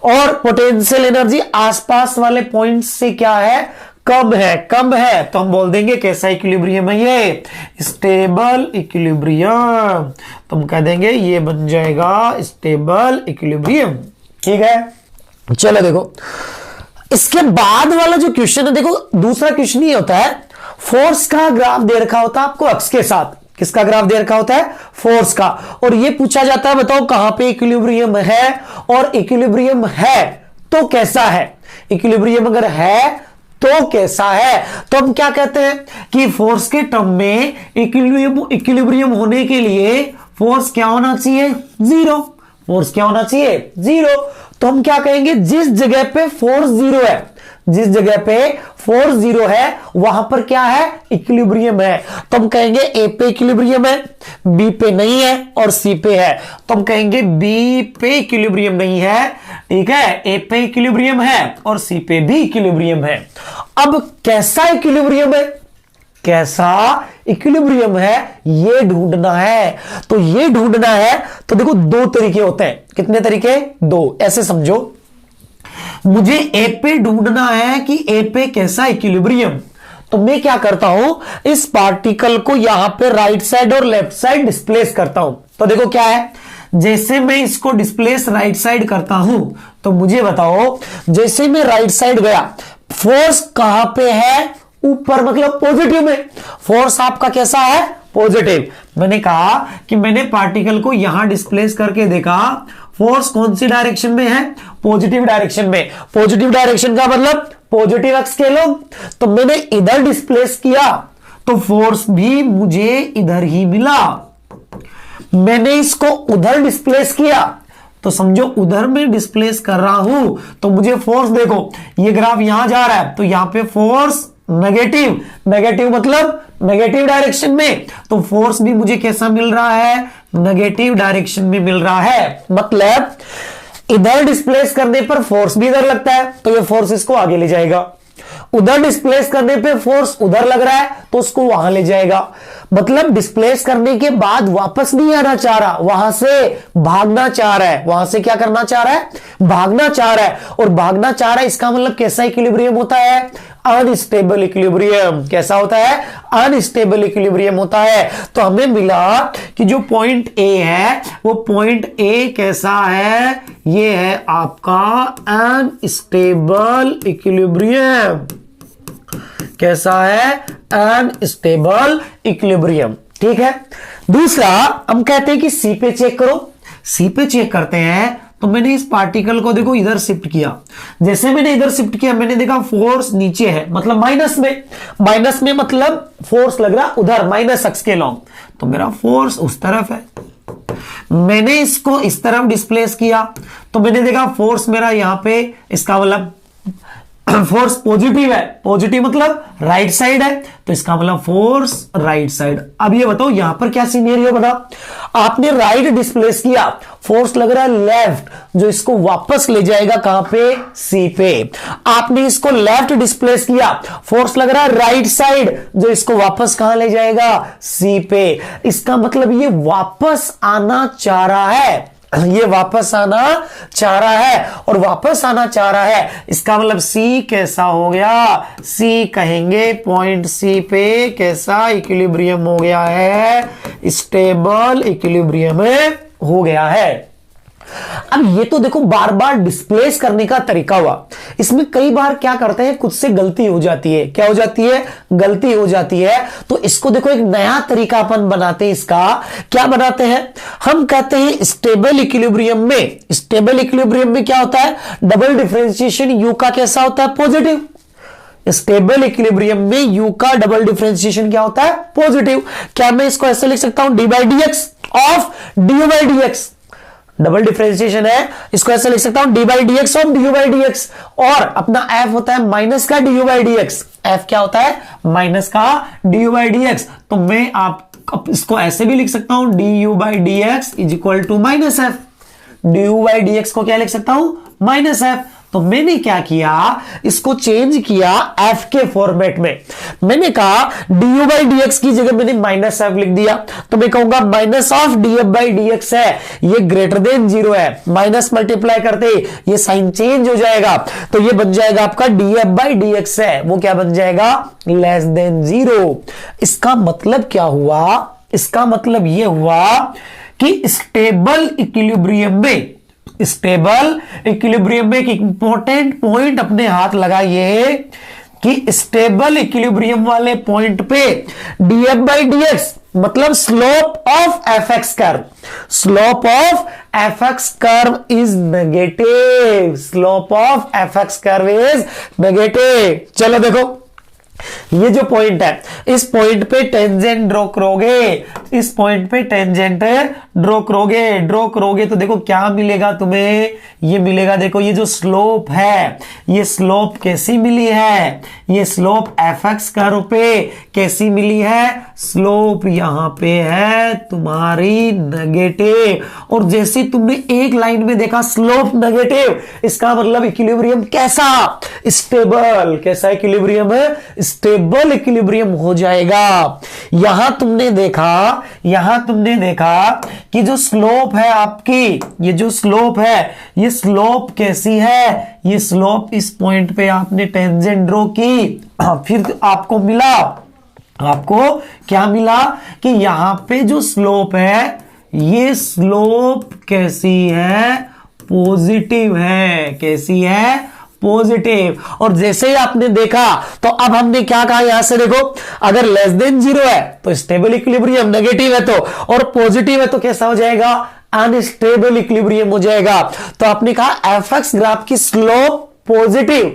और पोटेंशियल एनर्जी आसपास वाले पॉइंट से क्या है, कम है, कम है, तो हम बोल देंगे कैसा इक्विलिब्रियम है ये, स्टेबल इक्विलिब्रियम। तो हम कह देंगे ये बन जाएगा स्टेबल इक्विलिब्रियम। ठीक है, चलो देखो इसके बाद वाला जो क्वेश्चन है, देखो दूसरा क्वेश्चन ये होता है, फोर्स का ग्राफ दे रखा होता है आपको अक्ष के साथ, किसका ग्राफ दे रखा होता है, फोर्स का, और ये पूछा जाता है बताओ कहां पे इक्विलिब्रियम है, और इक्विलिब्रियम है तो कैसा है, इक्विलिब्रियम अगर है तो कैसा है। तो हम क्या कहते हैं कि फोर्स के टर्म में इक्विलिब्रियम होने के लिए फोर्स क्या होना चाहिए, 0, फोर्स क्या होना चाहिए, 0। तो हम क्या कहेंगे, जिस जगह पे फोर्स 0 है, जिस जगह पे फोर्स 0 है वहां पर क्या है, इक्विलिब्रियम है। तो हम कहेंगे ए पे इक्विलिब्रियम है, बी पे नहीं है, और सी पे है, तो हम कहेंगे बी पे इक्विलिब्रियम नहीं है, ठीक है, ए पे इक्विलिब्रियम है और सी पे भी इक्विलिब्रियम है। अब कैसा इक्विलिब्रियम है, कैसा इक्विलिब्रियम है ये ढूंढना है। तो ये ढूंढना है तो देखो 2 तरीके होते हैं, कितने तरीके, 2, ऐसे समझो, मुझे ए पे ढूंढना है कि ए पे कैसा इक्विलिब्रियम, तो मैं क्या करता हूं, इस पार्टिकल को यहां पे राइट साइड और लेफ्ट साइड डिस्प्लेस करता हूं। तो देखो क्या है, जैसे मैं इसको डिस्प्लेस राइट साइड करता हूं, तो मुझे बताओ जैसे मैं राइट साइड गया, फोर्स कहां पे है, ऊपर, मतलब पॉजिटिव में, फोर्स आपका कैसा है, पॉजिटिव। मैंने कहा कि मैंने पार्टिकल को यहां डिस्प्लेस करके देखा, फोर्स कौन सी डायरेक्शन में है, पॉजिटिव डायरेक्शन में, पॉजिटिव डायरेक्शन का मतलब पॉजिटिव अक्ष के लोग, तो मैंने इधर डिस्प्लेस किया तो फोर्स भी मुझे इधर ही मिला। मैंने इसको उधर डिस्प्लेस किया तो समझो उधर में डिस्प्लेस कर रहा हूं तो मुझे फोर्स, देखो ये ग्राफ यहां जा रहा है तो यहां पे फोर्स नेगेटिव, नेगेटिव मतलब नेगेटिव डायरेक्शन में, तो फोर्स भी मुझे कैसा मिल रहा है, नेगेटिव डायरेक्शन में मिल रहा है। मतलब इधर डिस्प्लेस करने पर फोर्स भी इधर लगता है तो ये फोर्स इसको आगे ले जाएगा, उधर डिस्प्लेस करने पे फोर्स उधर लग रहा है तो उसको वहां ले जाएगा। मतलब डिस्प्लेस करने के बाद वापस नहीं आना चाह रहा, वहां से भागना चाह रहा है, वहां से क्या करना चाह रहा है, भागना चाह रहा है। और भागना चाह रहा है इसका मतलब कैसा इक्विलिब्रियम होता है, अनस्टेबल इक्विलिब्रियम। कैसा होता है, अनस्टेबल इक्विलिब्रियम होता है। तो हमें मिला कि जो पॉइंट ए है वो पॉइंट ए कैसा है, ये है आपका अनस्टेबल इक्विलिब्रियम। कैसा है, अनस्टेबल इक्विलिब्रियम। ठीक है, दूसरा हम कहते हैं कि सी पे चेक करो। सी पे चेक करते हैं तो मैंने इस पार्टिकल को देखो इधर शिफ्ट किया, जैसे मैंने इधर शिफ्ट किया मैंने देखा फोर्स नीचे है, मतलब माइनस में, माइनस में मतलब फोर्स लग रहा उधर माइनस एक्स के लॉन्ग, तो मेरा फोर्स उस तरफ है। मैंने इसको इस तरफ डिस्प्लेस किया तो मैंने देखा फोर्स मेरा यहां पे, इसका मतलब फोर्स पॉजिटिव है, पॉजिटिव मतलब राइट साइड है, तो इसका मतलब फोर्स राइट साइड। अब ये बताओ यहां पर क्या सिनेरियो बना, आपने राइट डिस्प्लेस किया, फोर्स लग रहा है लेफ्ट, जो इसको वापस ले जाएगा कहां पे, सी पे। आपने इसको लेफ्ट डिस्प्लेस किया, फोर्स लग रहा है राइट साइड, जो इसको वापस कहां ले जाएगा, सी पे। इसका मतलब ये वापस आना चाह रहा है, ये वापस आना चाह रहा है, और वापस आना चाह रहा है इसका मतलब सी कैसा हो गया, सी कहेंगे पॉइंट सी पे कैसा इक्विलिब्रियम हो गया है, स्टेबल इक्विलिब्रियम हो गया है। अब ये तो देखो बार बार डिस्प्लेस करने का तरीका हुआ, इसमें कई बार क्या करते हैं खुद से गलती हो जाती है। क्या हो जाती है, गलती हो जाती है। तो इसको देखो एक नया तरीका अपन बनाते हैं, इसका क्या बनाते हैं, हम कहते हैं स्टेबल इक्विलिब्रियम में, स्टेबल इक्विलिब्रियम में क्या होता है, डबल डिफरेंशिएशन यू का कैसा होता है, पॉजिटिव। स्टेबल इक्विलिब्रियम में यू का डबल डिफरेंशिएशन क्या होता है, पॉजिटिव। क्या मैं इसको ऐसे लिख सकता हूं, D by D x of D U by D x, double differentiation है, इसको ऐसे लिख सकता हूं D by D x of D U by D x, और अपना एफ होता है माइनस का D U by D x, F क्या होता है, माइनस का D U by D x. तो मैं आप इसको ऐसे भी लिख सकता हूं D U by D x is equal to minus F, D U by D X को क्या लिख सकता हूं, माइनस एफ। तो मैंने क्या किया, इसको चेंज किया एफ के फॉर्मेट में, मैंने कहा D U by D x की जगह मैंने माइनस एफ लिख दिया, तो मैं कहूंगा minus of D F by D x है, ये ग्रेटर देन जीरो है, माइनस मल्टीप्लाई करते ये साइन चेंज हो जाएगा, तो ये बन जाएगा आपका D F by D x है, वो क्या बन जाएगा, लेस देन जीरो। इसका मतलब क्या हुआ, इसका मतलब ये हुआ कि स्टेबल इक्विलिब्रियम में, स्टेबल इक्विलिब्रियम में एक इंपॉर्टेंट पॉइंट अपने हाथ लगाइए कि स्टेबल इक्विलिब्रियम वाले पॉइंट पे df बाई dx मतलब slope of F x curve, slope of F x curve is negative, slope of F x curve is negative. चलो देखो ये जो पॉइंट है, इस पॉइंट पे टेंजेंट ड्रॉ करोगे, इस पॉइंट पे टेंजेंट ड्रॉ करोगे तो देखो क्या मिलेगा तुम्हें, ये मिलेगा, देखो ये जो स्लोप है, ये स्लोप कैसी मिली है, ये स्लोप एफ एक्स कर्व पे कैसी मिली है, स्लोप यहां पे है तुम्हारी नेगेटिव। और जैसे तुमने एक लाइन में देखा स्लोप नेगेटिव, इसका मतलब इक्विलिब्रियम कैसा, स्टेबल। कैसा इक्विलिब्रियम है, स्टेबल इक्विलिब्रियम हो जाएगा। यहां तुमने देखा कि जो स्लोप है आपकी, ये जो स्लोप है, ये स्लोप कैसी है, ये स्लोप इस पॉइंट पे आपने टेंजेंट ड्रॉ की, फिर आपको मिला, आपको क्या मिला कि यहां पे जो स्लोप है, ये स्लोप कैसी है, पॉजिटिव है। कैसी है, पॉजिटिव। और जैसे ही आपने देखा तो अब हमने क्या कहा, यहां से देखो अगर लेस देन जीरो है तो स्टेबल इक्विलिब्रियम, नेगेटिव है तो, और पॉजिटिव है तो कैसा हो जाएगा, अनस्टेबल इक्विलिब्रियम हो जाएगा। तो आपने कहा एफ एक्स ग्राफ की slope positive,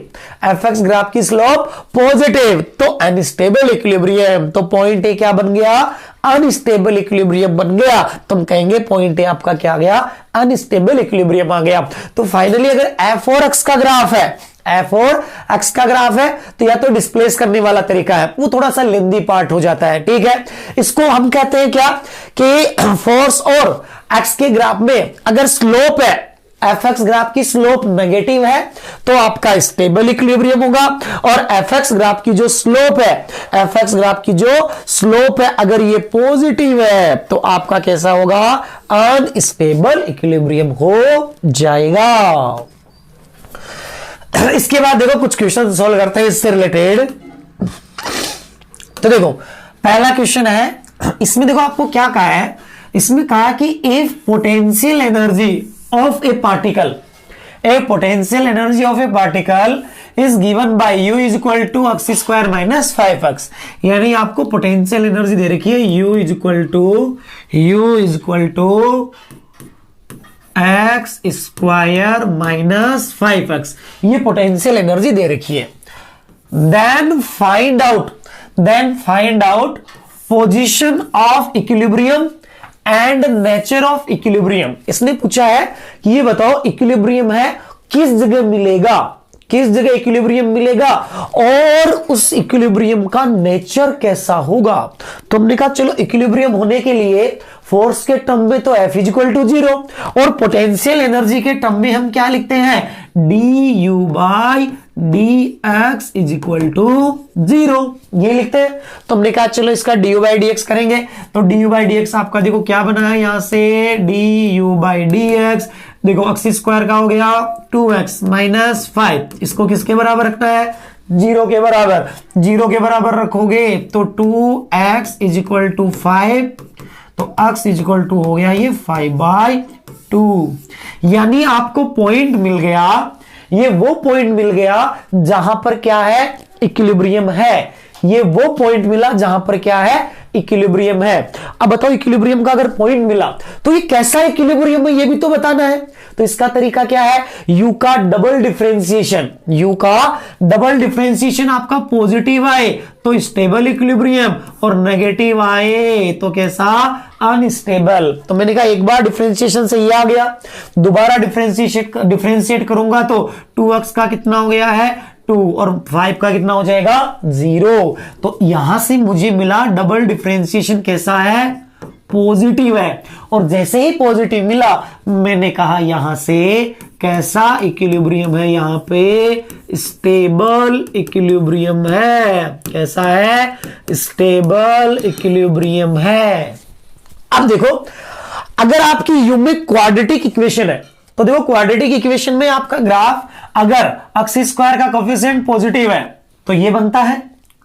F x graph की स्लोप पॉजिटिव, तो अनस्टेबल इक्विलिब्रियम। तो पॉइंट ए क्या बन गया, अनस्टेबल इक्विलिब्रियम बन गया। तुम कहेंगे पॉइंट ए आपका क्या आ गया, अनस्टेबल इक्विलिब्रियम आ गया। तो फाइनली अगर एफ और एक्स का ग्राफ है, एफ और एक्स का ग्राफ है, तो या तो डिस्प्लेस करने वाला तरीका है, वो थोड़ा सा लेंदी पार्ट हो जाता है, ठीक है। इसको हम कहते हैं क्या कि फोर्स और एक्स के ग्राफ में अगर स्लोप है, एफ एक्स ग्राफ की स्लोप नेगेटिव है तो आपका स्टेबल इक्विलिब्रियम होगा, और एफ एक्स ग्राफ की जो स्लोप है, एफ एक्स ग्राफ की जो स्लोप है अगर ये पॉजिटिव है तो आपका कैसा होगा, अनस्टेबल इक्विलिब्रियम हो जाएगा। इसके बाद देखो कुछ क्वेश्चन सॉल्व करते हैं इससे रिलेटेड। तो देखो पहला क्वेश्चन है, इसमें देखो आपको क्या कहा है, इसमें कहा कि if potential energy of a particle, a potential energy of a particle is given by u is equal to X square minus 5x, यानी आपको पोटेंशियल एनर्जी दे रखी है u is equal to X square minus 5x, ये potential energy दे रखी है। Then find out position of equilibrium and nature of equilibrium. इसने पूछा है कि ये बताओ इक्विलिब्रियम है किस जगह मिलेगा, किस जगह इक्विलिब्रियम मिलेगा और उस इक्विलिब्रियम का नेचर कैसा होगा। तो हमने कहा चलो इक्विलिब्रियम होने के लिए फोर्स के टर्म में तो F इक्वल टू 0 और पोटेंशियल एनर्जी के टर्म में हम क्या लिखते हैं, du by dx is equal to 0, ये लिखते हैं। तो हमने कहा चलो इसका du बाई dx करेंगे, तो du बाई dx आपका देखो क्या बना है, यहां से du बाई dx देखो एक्स स्क्वायर का हो गया 2x माइनस 5, इसको किसके बराबर रखना है, 0 के बराबर, 0 के बराबर रखोगे तो 2x इज इक्वल टू 5, तो x इज इक्वल टू हो गया ये 5/2, यानी आपको पॉइंट मिल गया, ये वो पॉइंट मिल गया जहां पर क्या है, इक्विलिब्रियम है, ये वो पॉइंट मिला जहां पर क्या है, इक्विलिब्रियम है। अब बताओ इक्विलिब्रियम का अगर पॉइंट मिला तो ये कैसा इक्विलिब्रियम है ये भी तो बताना है। तो इसका तरीका क्या है, u का डबल डिफरेंशिएशन, u का डबल डिफरेंशिएशन आपका पॉजिटिव आए तो स्टेबल इक्विलिब्रियम और नेगेटिव आए तो कैसा, अनस्टेबल। तो मैंने कहा एक बार डिफरेंशिएशन से ये आ गया, दोबारा डिफरेंशिएट करूंगा तो 2x का कितना हो गया है 2 और 5 का कितना हो जाएगा 0। तो यहां से मुझे मिला डबल डिफरेंशिएशन कैसा है, पॉजिटिव है, और जैसे ही पॉजिटिव मिला मैंने कहा यहां से कैसा इक्विलिब्रियम है, यहां पे स्टेबल इक्विलिब्रियम है, कैसा है, स्टेबल इक्विलिब्रियम है। अब देखो अगर आपकी यू में क्वाड्रेटिक इक्वेशन है तो देखो क्वाड्रेटिक इक्वेशन में आपका ग्राफ अगर एक्स स्क्वायर का कोफिशिएंट पॉजिटिव है तो ये बनता है,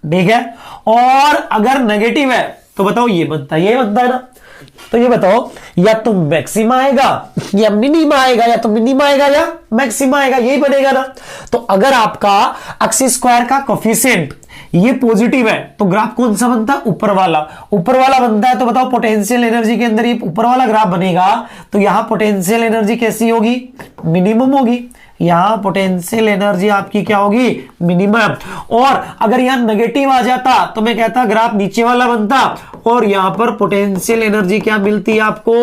ठीक है, और अगर नेगेटिव है तो बताओ ये बनता है, ये बनता है ना। तो ये बताओ या तो मैक्सिमा आएगा या मिनिमा आएगा, या तो मिनिमा आएगा या मैक्सिमा आएगा, यही बनेगा ना। तो अगर आपका एक्स स्क्वायर का कोफिशिएंट ये पॉजिटिव है तो ग्राफ कौन सा बनता है, ऊपर वाला, ऊपर वाला बनता है। तो बताओ पोटेंशियल एनर्जी के अंदर ये ऊपर वाला ग्राफ बनेगा तो यहां पोटेंशियल एनर्जी कैसी होगी, मिनिमम होगी, यहां पोटेंशियल एनर्जी आपकी क्या होगी, मिनिमम। और अगर यहां नेगेटिव आ जाता तो मैं कहता ग्राफ नीचे वाला बनता और यहां पर पोटेंशियल एनर्जी क्या मिलती आपको,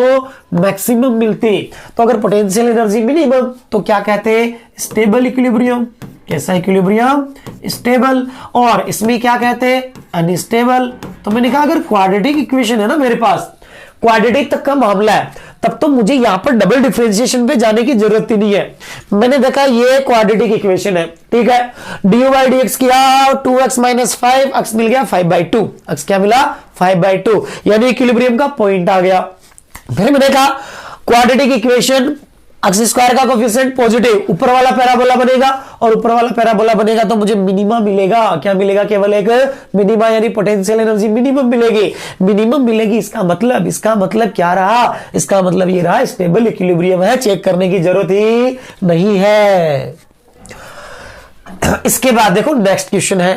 मैक्सिमम मिलती। तो अगर पोटेंशियल एनर्जी मिनिमम तो क्या कहते हैं, स्टेबल इक्विलिब्रियम। कैसा इक्विलिब्रियम, स्टेबल। और इसमें क्या कहते हैं, अनस्टेबल। तो मैंने कहा अगर क्वाड्रेटिक इक्वेशन है ना मेरे पास, क्वाड्रेटिक तक का मामला है, तब तो मुझे यहां पर डबल डिफरेंशिएशन पे जाने की जरूरत ही नहीं है। मैंने देखा ये क्वाड्रेटिक इक्वेशन है, ठीक है, डी बाई डी एक्स किया 2x माइनस 5, एक्स मिल गया 5/2, एक्स क्या मिला 5/2, यानी इक्विलिब्रियम का पॉइंट आ गया। फिर मैंने कहा क्वाड्रेटिक इक्वेशन एक्स स्क्वायर का कोफिशिएंट पॉजिटिव, ऊपर वाला पैराबोला बनेगा, और ऊपर वाला पैराबोला बनेगा तो मुझे मिनिमा मिलेगा। क्या मिलेगा, केवल एक मिनिमा, यानी पोटेंशियल एनर्जी मिनिमम मिलेगी, मिनिमम मिलेगी। इसका मतलब क्या रहा, इसका मतलब ये रहा स्टेबल इक्विलिब्रियम है, चेक करने की जरूरत ही नहीं है। इसके बाद देखो नेक्स्ट क्वेश्चन है।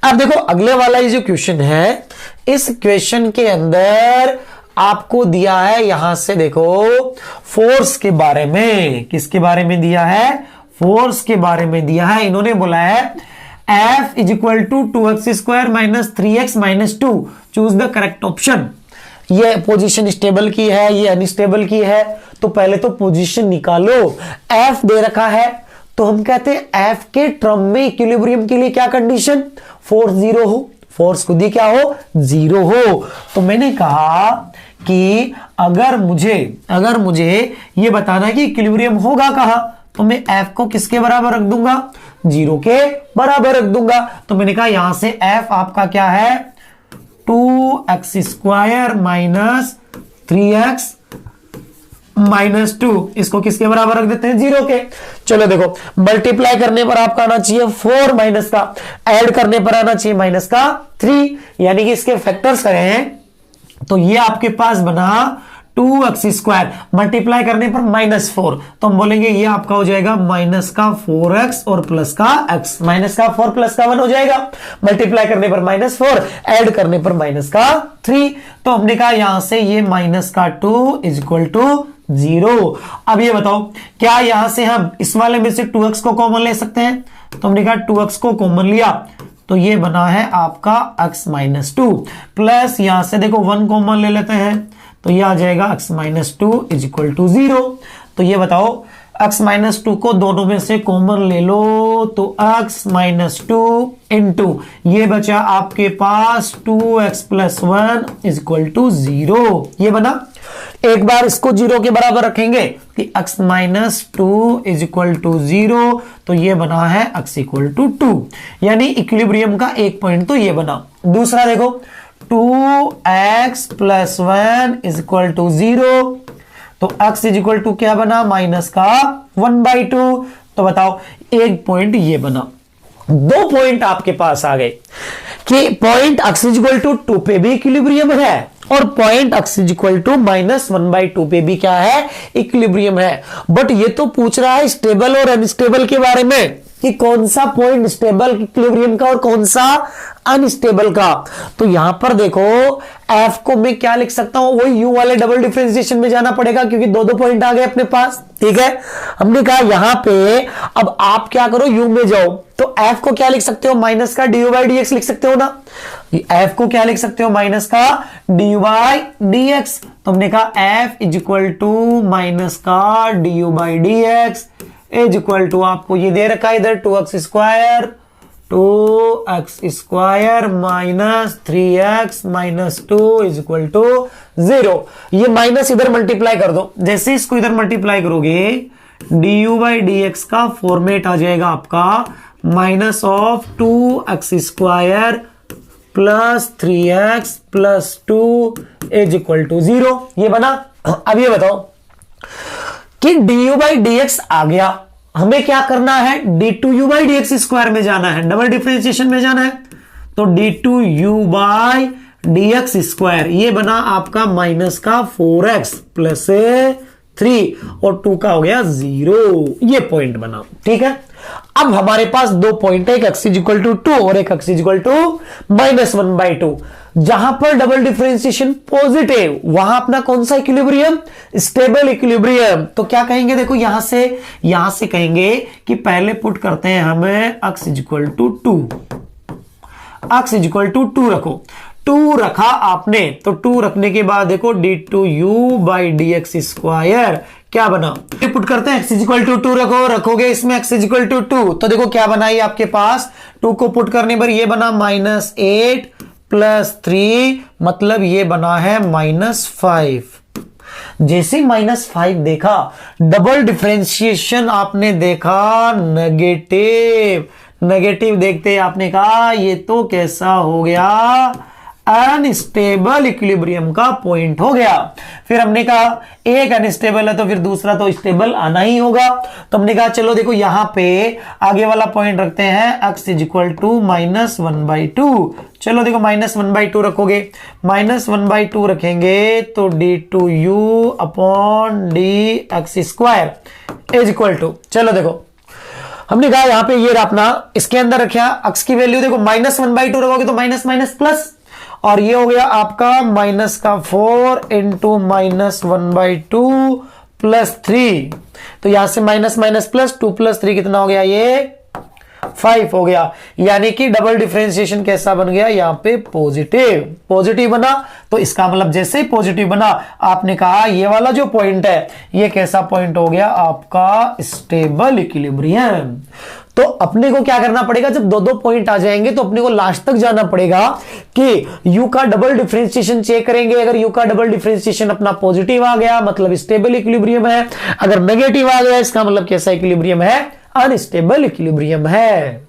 अब देखो अगले वाला ये जो क्वेश्चन है, इस क्वेश्चन के अंदर आपको दिया है, यहां से देखो फोर्स के बारे में, किसके बारे में दिया है, फोर्स के बारे में दिया है। इन्होंने बोला है F is equal to 2x square minus 3x minus 2, choose the correct option. ये पोजीशन स्टेबल की है, ये अनस्टेबल की है, तो पहले तो पोजीशन निकालो। F दे रखा है तो हम कहते हैं F के टर्म में इक्विलिब्रियम के लिए क्या कंडीशन, फोर्स 0 हो, फोर्स खुद ही क्या हो, 0 हो। तो मैंने कहा कि अगर मुझे ये बताना है कि इक्विलिब्रियम होगा कहां, तो मैं f को किसके बराबर रख दूंगा, 0 के बराबर रख दूंगा। तो मैंने कहा यहां से f आपका क्या है, 2x² माइनस 3x माइनस 2, इसको किसके बराबर रख देते हैं, 0 के। चलो देखो, मल्टीप्लाई करने पर आपका आना चाहिए 4 माइनस का, ऐड करने पर आना चाहिए माइनस का 3, यानी कि इसके फैक्टर्स करें तो ये आपके पास बना 2x², मल्टीप्लाई करने पर -4, तो हम बोलेंगे ये आपका हो जाएगा माइनस का 4x और प्लस का x, माइनस का 4 प्लस का 1 हो जाएगा, मल्टीप्लाई करने पर -4, ऐड करने पर माइनस का 3। तो हमने कहा यहां से ये माइनस का 2 इज इक्वल टू 0। अब ये बताओ क्या यहां से हम इस वाले में से 2x को कॉमन ले सकते हैं, तो हमने कहा 2x को कॉमन लिया तो ये बना है आपका x माइनस 2, प्लस यहां से देखो 1 कॉमन ले लेते हैं तो ये आ जाएगा x minus 2 is equal to 0। तो ये बताओ x माइनस 2 को दोनों में से कॉमन ले लो तो x माइनस 2 इंटू ये बचा आपके पास 2x plus 1 is equal to 0। ये बना, एक बार इसको 0 के बराबर रखेंगे कि x minus 2 is equal to 0, तो ये बना है x इक्वल टू 2, यानी इक्विलिब्रियम का एक पॉइंट तो ये बना। दूसरा देखो 2x plus 1 is equal to 0, तो x इज इक्वल टू क्या बना, माइनस का 1/2। तो बताओ एक पॉइंट ये बना, 2 पॉइंट आपके पास आ गए कि point x is equal to 2 पे भी इक्विलिब्रियम है और point x is equal to -1/2 पे भी क्या है, इक्विलिब्रियम है। बट ये तो पूछ रहा है स्टेबल और अनस्टेबल के बारे में कि कौन सा पॉइंट स्टेबल इक्विलिब्रियम का और कौन सा अनस्टेबल का। तो यहां पर देखो f को मैं क्या लिख सकता हूं, वही u वाले डबल डिफरेंशिएशन में जाना पड़ेगा क्योंकि 2 पॉइंट आ गए अपने पास, ठीक है। हमने कहा यहां पे अब आप क्या करो, u में जाओ तो f को क्या लिख सकते हो, माइनस का du/dx लिख सकते हो ना, f को क्या लिख सकते हो, माइनस का du/dx। तो हमने कहा f is equal to minus का du/dx इज इक्वल टू आपको ये दे रखा है इधर 2x² minus 3x minus 2 is equal to 0। ये माइनस इधर मल्टीप्लाई कर दो, जैसे इसको इधर मल्टीप्लाई करोगे du/dx का फॉर्मेट आ जाएगा आपका minus of 2x² plus 3x plus 2 is equal to 0। ये बना। अब ये बताओ कि du/dx आ गया, हमें क्या करना है, d2u/dx² में जाना है, डबल डिफरेंशिएशन में जाना है। तो d2u/dx², ये बना आपका माइनस का 4x प्लस 3 और 2 का हो गया 0। ये पॉइंट बना, ठीक है। अब हमारे पास 2 पॉइंट है, एक x इज इक्वल टू 2 और एक x इज इक्वल टू -1/2। जहां पर डबल डिफरेंशिएशन पॉजिटिव वहां अपना कौन सा इक्विलिब्रियम, स्टेबल इक्विलिब्रियम। तो क्या कहेंगे, देखो यहां से कहेंगे कि पहले पुट करते हैं हमें x is equal to 2, x is equal to 2 रखो, 2 रखा आपने तो 2 रखने के बाद देखो d2u/dx² क्या बना, पुट करते हैं x इज इक्वल टू 2 रखोगे इसमें x इज इक्वल टू 2, तो देखो क्या बना ये आपके पास, 2 को पुट करने पर ये बना -8 प्लस 3, मतलब ये बना है -5। जैसे -5 देखा, डबल डिफरेंशिएशन आपने देखा नेगेटिव देखते आपने कहा ये तो कैसा हो गया, अनस्टेबल इक्विलिब्रियम का पॉइंट हो गया। फिर हमने कहा एक अनस्टेबल है तो फिर दूसरा तो स्टेबल आना ही होगा। तो हमने कहा चलो देखो यहां पे आगे वाला पॉइंट रखते हैं x इज इक्वल टू -1/2। चलो देखो -1/2 रखोगे, -1/2 रखेंगे तो d2u/dx² इज इक्वल टू, चलो देखो हमने कहा यहां पे ये अपना इसके अंदर रखा x की वैल्यू देखो -1/2 रखोगे तो माइनस माइनस प्लस, और ये हो गया आपका माइनस का 4 इंटू -1/2 प्लस 3। तो यहां से माइनस माइनस प्लस 2 प्लस 3 कितना हो गया, ये 5 हो गया। यानी कि डबल डिफरेंशिएशन कैसा बन गया, यहां पे पॉजिटिव बना। तो इसका मतलब जैसे ही पॉजिटिव बना आपने कहा ये वाला जो पॉइंट है ये कैसा पॉइंट हो गया आपका, स्टेबल इक्विलिब्रियम। तो अपने को क्या करना पड़ेगा, जब दो दो पॉइंट आ जाएंगे तो अपने को लास्ट तक जाना पड़ेगा कि यू का डबल डिफरेंशिएशन चेक करेंगे। अगर यू का डबल डिफरेंशिएशन अपना पॉजिटिव आ गया मतलब स्टेबल इक्विलिब्रियम है, अगर नेगेटिव आ गया इसका मतलब कैसा इक्विलिब्रियम है, अनस्टेबल इक्विलिब्रियम है।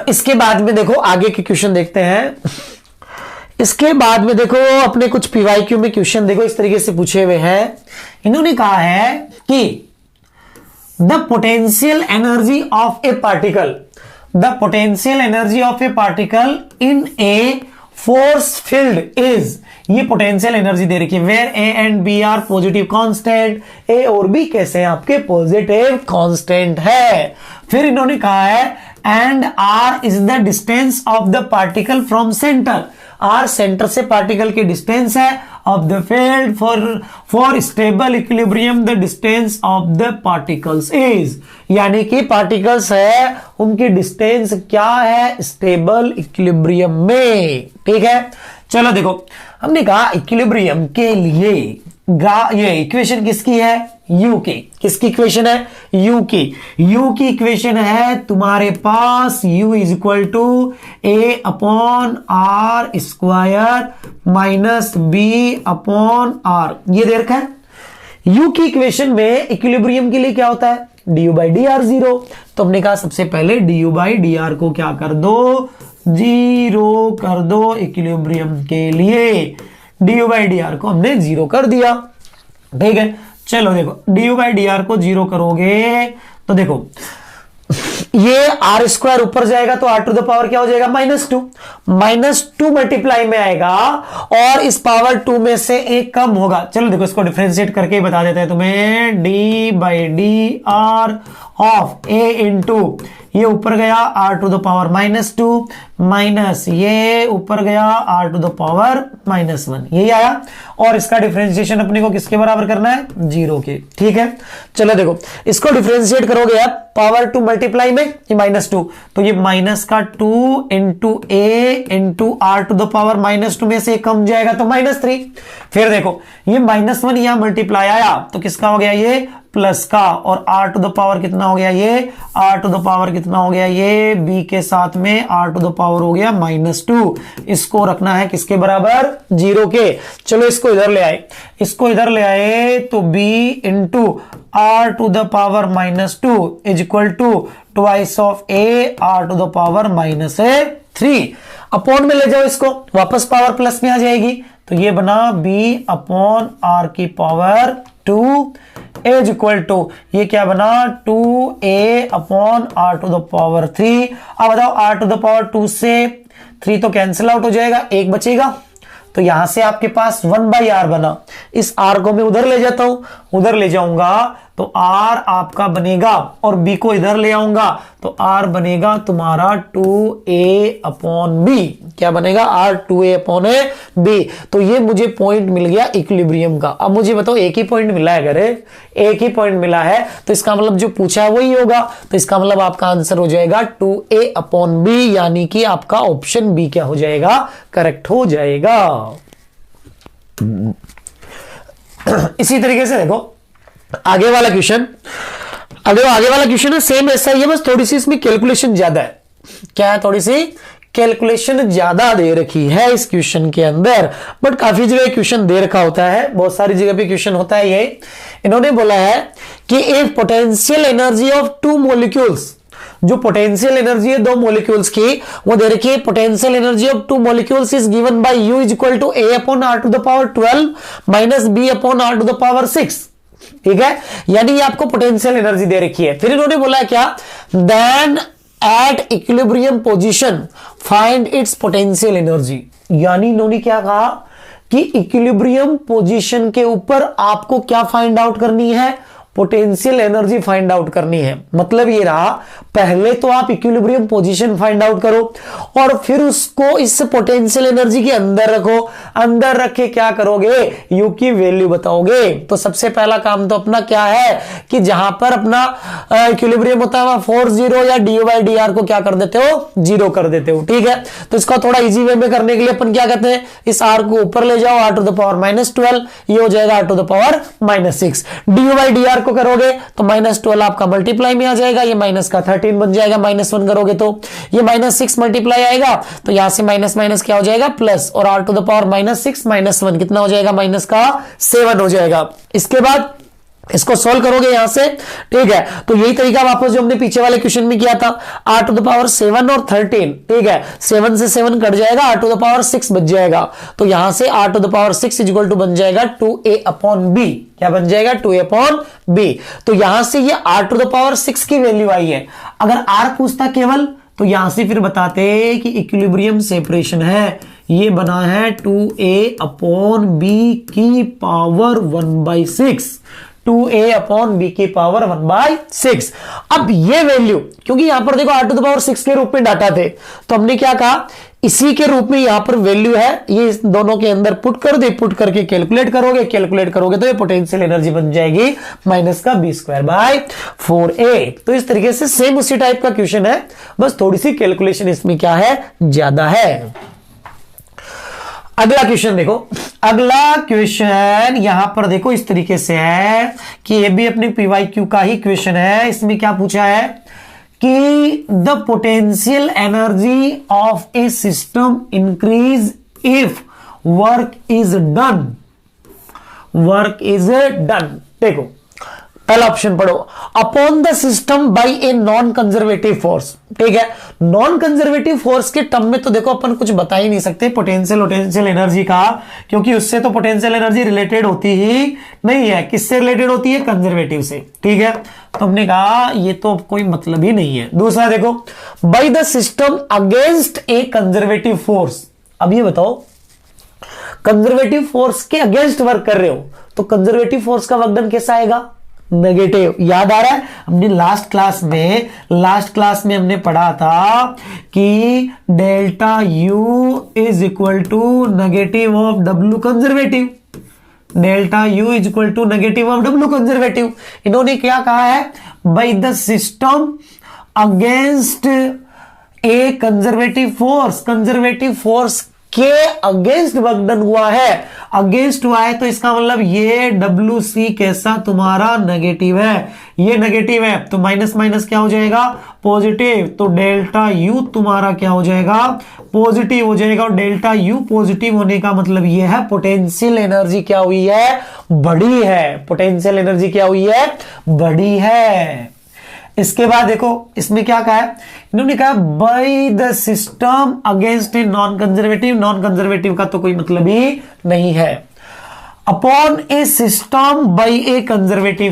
इसके बाद में देखो आगे के क्वेश्चन देखते हैं। इसके बाद में देखो अपने कुछ पीवाईक्यू में क्वेश्चन देखो इस तरीके से पूछे हुए हैं। इन्होंने कहा है कि the potential energy of a particle, the potential energy of a particle in a force field is, ये पोटेंशियल एनर्जी दे रखी है, where A and B are positive constant, A और बी कैसे हैं आपके पॉजिटिव कांस्टेंट है। फिर इन्होंने कहा है and R is the distance of the particle from centre, R centre से पार्टिकल की डिस्टेंस है, of the field for stable equilibrium the distance of the particles is, यानी कि पार्टिकल्स है उनकी डिस्टेंस क्या है स्टेबल इक्विलिब्रियम में। ठीक है, चलो देखो हमने कहा इक्विलिब्रियम के लिए ये इक्वेशन किसकी है, यू की, किसकी इक्वेशन है, यू की, यू की इक्वेशन है तुम्हारे पास u is equal to A upon R square minus B upon R, ये दे रखा है। u की इक्वेशन में इक्विलिब्रियम के लिए क्या होता है, du by D R zero, तो हमने कहा सबसे पहले du बाई डी आर को क्या कर दो, जीरो कर दो इक्विलिब्रियम के लिए, du बाई डी आर को हमने जीरो कर दिया। ठीक है, चलो देखो du बाई डी आर को जीरो करोगे तो देखो ये आर स्क्वायर ऊपर जाएगा तो आर टू द पावर क्या हो जाएगा माइनस टू मल्टीप्लाई में आएगा और इस पावर 2 में से एक कम होगा। चलो देखो इसको डिफरेंशिएट करके बता देते हैं तुम्हें, D by D R of A into ये ऊपर गया R to the power -2 minus ये ऊपर गया आर टू द पावर -1, यही आया। और इसका डिफरेंशिएशन अपने को किसके बराबर करना है, 0 के। ठीक है, चलो देखो इसको डिफरेंशिएट करोगे आप पावर 2 मल्टीप्लाई में ये -2, तो ये माइनस का 2 into A into R to the power -2 में से कम जाएगा तो -3। फिर देखो ये -1 यहां मल्टीप्लाई आया तो किसका हो गया ये प्लस का, और आर टू द पावर कितना हो गया ये, आर टू द पावर कितना हो गया ये, बी के साथ में आर टू द पावर हो गया -2, इसको रखना है किसके बराबर 0 के। चलो इसको इधर ले आए, इसको इधर ले आए तो b into R to the power -2 is equal to twice of A R to the power -3, upon में ले जाओ इसको, वापस पावर प्लस में आ जाएगी तो ये बना b अपॉन आर की पावर 2 इज इक्वल टू ये क्या बना 2a upon R to the power 3। अब बताओ आर टू द पावर 2 से 3 तो कैंसिल आउट हो जाएगा, एक बचेगा, तो यहां से आपके पास 1/r बना। इस r को मैं उधर ले जाता हूं, उधर ले जाऊंगा तो r आपका बनेगा और b को इधर ले आऊंगा तो r बनेगा तुम्हारा 2a अपॉन b, क्या बनेगा r 2a अपॉन b। तो ये मुझे पॉइंट मिल गया इक्विलिब्रियम का। अब मुझे बताओ एक ही पॉइंट मिला है, अगर एक ही पॉइंट मिला है तो इसका मतलब जो पूछा है वही होगा, तो इसका मतलब आपका आंसर हो जाएगा 2a अपॉन b, यानी कि आपका ऑप्शन बी क्या हो जाएगा, करेक्ट हो जाएगा। इसी तरीके से देखो आगे वाला क्वेश्चन, आगे वाला क्वेश्चन है सेम ऐसा ही है, बस थोड़ी सी इसमें कैलकुलेशन ज्यादा है। क्या है, थोड़ी सी कैलकुलेशन ज्यादा दे रखी है इस क्वेश्चन के अंदर, बट काफी जगह क्वेश्चन दे रखा होता है, बहुत सारी जगह पे क्वेश्चन होता है। ये इन्होंने बोला है कि एक पोटेंशियल एनर्जी ऑफ 2 मॉलिक्यूल्स, जो पोटेंशियल एनर्जी है 2 मॉलिक्यूल्स की वो दे रखी है, potential energy of 2 molecules is given by U is equal to a upon r to the power 12 minus b upon r to the power 6। ठीक है, यानी ये आपको पोटेंशियल एनर्जी दे रखी है। फिर इन्होंने बोला क्या, then at equilibrium position find its potential energy, यानी इन्होंने क्या कहा कि इक्विलिब्रियम पोजीशन के ऊपर आपको क्या फाइंड आउट करनी है, पोटेंशियल एनर्जी फाइंड आउट करनी है। मतलब ये रहा, पहले तो आप इक्विलिब्रियम पोजीशन फाइंड आउट करो और फिर उसको इस पोटेंशियल एनर्जी के अंदर रखो, अंदर रख के क्या करोगे, यू की वैल्यू बताओगे। तो सबसे पहला काम तो अपना क्या है कि जहां पर अपना इक्विलिब्रियम होता है वहां फोर्स 0 या डी बाई डी आर को क्या कर देते हो, 0 कर देते हो। ठीक है, तो इसका थोड़ा इजी वे में करने के लिए अपन क्या कहते हैं, इस आर को ऊपर ले जाओ, आर टू द पावर -12, ये हो जाएगा R to the power -6, D by D R को करोगे तो -12 आपका मल्टीप्लाई में आ जाएगा, ये माइनस का 13 बन जाएगा, -1 करोगे तो ये -6 मल्टीप्लाई आएगा, तो यहां से माइनस माइनस क्या हो जाएगा प्लस, और r टू द पावर -6 -1 कितना हो जाएगा, माइनस का 7 हो जाएगा। इसके बाद इसको सॉल्व करोगे यहां से, ठीक है, तो यही तरीका वापस जो हमने पीछे वाले क्वेश्चन में किया था, r टू द पावर 7 और 13, ठीक है, 7 से 7 कट जाएगा, r टू द पावर 6 बच जाएगा, तो यहां से r to the power 6 equal to बन जाएगा 2a/b, क्या बन जाएगा 2a/b। तो यहां से ये r टू द पावर 6 की वैल्यू आई है। अगर r पूछता केवल तो यहां से फिर बताते कि इक्विलिब्रियम सेपरेशन है, ये बना है 2a/b की पावर 1/6, 2a/b की पावर 1/6। अब ये वैल्यू, क्योंकि यहां पर देखो r टू द पावर 6 के रूप में डाटा थे, तो हमने क्या कहा, इसी के रूप में यहां पर वैल्यू है, ये इस दोनों के अंदर पुट कर दे, पुट करके कैलकुलेट करोगे तो ये पोटेंशियल एनर्जी बन जाएगी माइनस का b²/4a। तो इस तरीके से सेम उसी टाइप का क्वेश्चन है, बस थोड़ी सी कैलकुलेशन इसमें क्या है, ज्यादा है। अगला क्वेश्चन देखो, अगला क्वेश्चन यहां पर देखो इस तरीके से है कि ये भी अपने PYQ का ही क्वेश्चन है। इसमें क्या पूछा है कि the potential energy of A system increase if work is done, देखो पहला ऑप्शन पढ़ो, upon the system by a non conservative force, ठीक है, नॉन कंजर्वेटिव फोर्स के टर्म में तो देखो अपन कुछ बता ही नहीं सकते पोटेंशियल एनर्जी का, क्योंकि उससे तो पोटेंशियल एनर्जी रिलेटेड होती ही नहीं है। किससे रिलेटेड होती है, कंजर्वेटिव से, ठीक है, तो हमने कहा ये तो कोई मतलब ही नहीं है। दूसरा देखो, bye the system against a conservative force, अब ये बताओ कंजर्वेटिव फोर्स के अगेंस्ट वर्क कर रहे हो तो कंजर्वेटिव फोर्स का वर्कडन कैसा आएगा, नेगेटिव। याद आ रहा है, हमने लास्ट क्लास में हमने पढ़ा था कि delta U is equal to negative of W conservative, delta U is equal to negative of W conservative. इन्होंने क्या कहा है, by the system against a conservative force के अगेंस्ट वर्क डन हुआ है, अगेंस्ट हुआ है, तो इसका मतलब ये WC कैसा तुम्हारा नेगेटिव है, ये नेगेटिव है, तो माइनस माइनस क्या हो जाएगा, पॉजिटिव, तो डेल्टा U तुम्हारा क्या हो जाएगा, पॉजिटिव हो जाएगा, और डेल्टा U पॉजिटिव होने का मतलब ये है पोटेंशियल एनर्जी क्या हुई है, बड़ी है, पोटेंशियल एनर्जी क्या हुई है, बड़ी है। इसके बाद देखो इसमें क्या कहा है, इन्होंने कहा bye the system against a non conservative का तो कोई मतलब ही नहीं है, upon A system by A conservative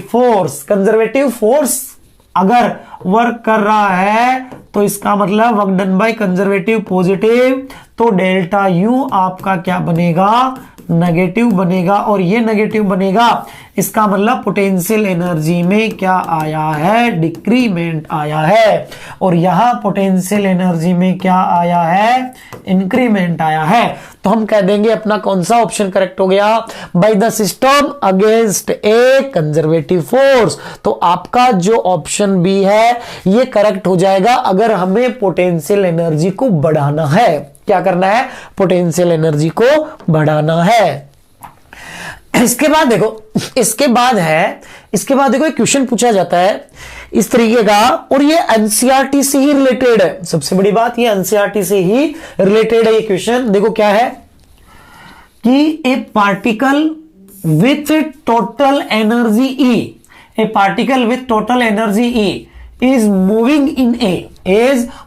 force अगर वर्क कर रहा है तो इसका मतलब work done by conservative positive, तो डेल्टा यू आपका क्या बनेगा, नेगेटिव बनेगा, और ये नेगेटिव बनेगा, इसका मतलब पोटेंशियल एनर्जी में क्या आया है, डिक्रीमेंट आया है, और यहां पोटेंशियल एनर्जी में क्या आया है, इंक्रीमेंट आया है। तो हम कह देंगे अपना कौन सा ऑप्शन करेक्ट हो गया, bye the system against a conservative force. तो आपका जो ऑप्शन बी है ये करेक्ट हो जाएगा अगर हमें पोटेंशियल एनर्जी को बढ़ाना है। क्या करना है, पोटेंशियल एनर्जी को बढ़ाना है। इसके बाद देखो एक क्वेश्चन पूछा जाता है इस तरीके का, और ये एनसीईआरटी से ही रिलेटेड है। सबसे बड़ी बात ये एनसीईआरटी से ही रिलेटेड है ये क्वेश्चन। देखो क्या है कि ए particle with total energy E is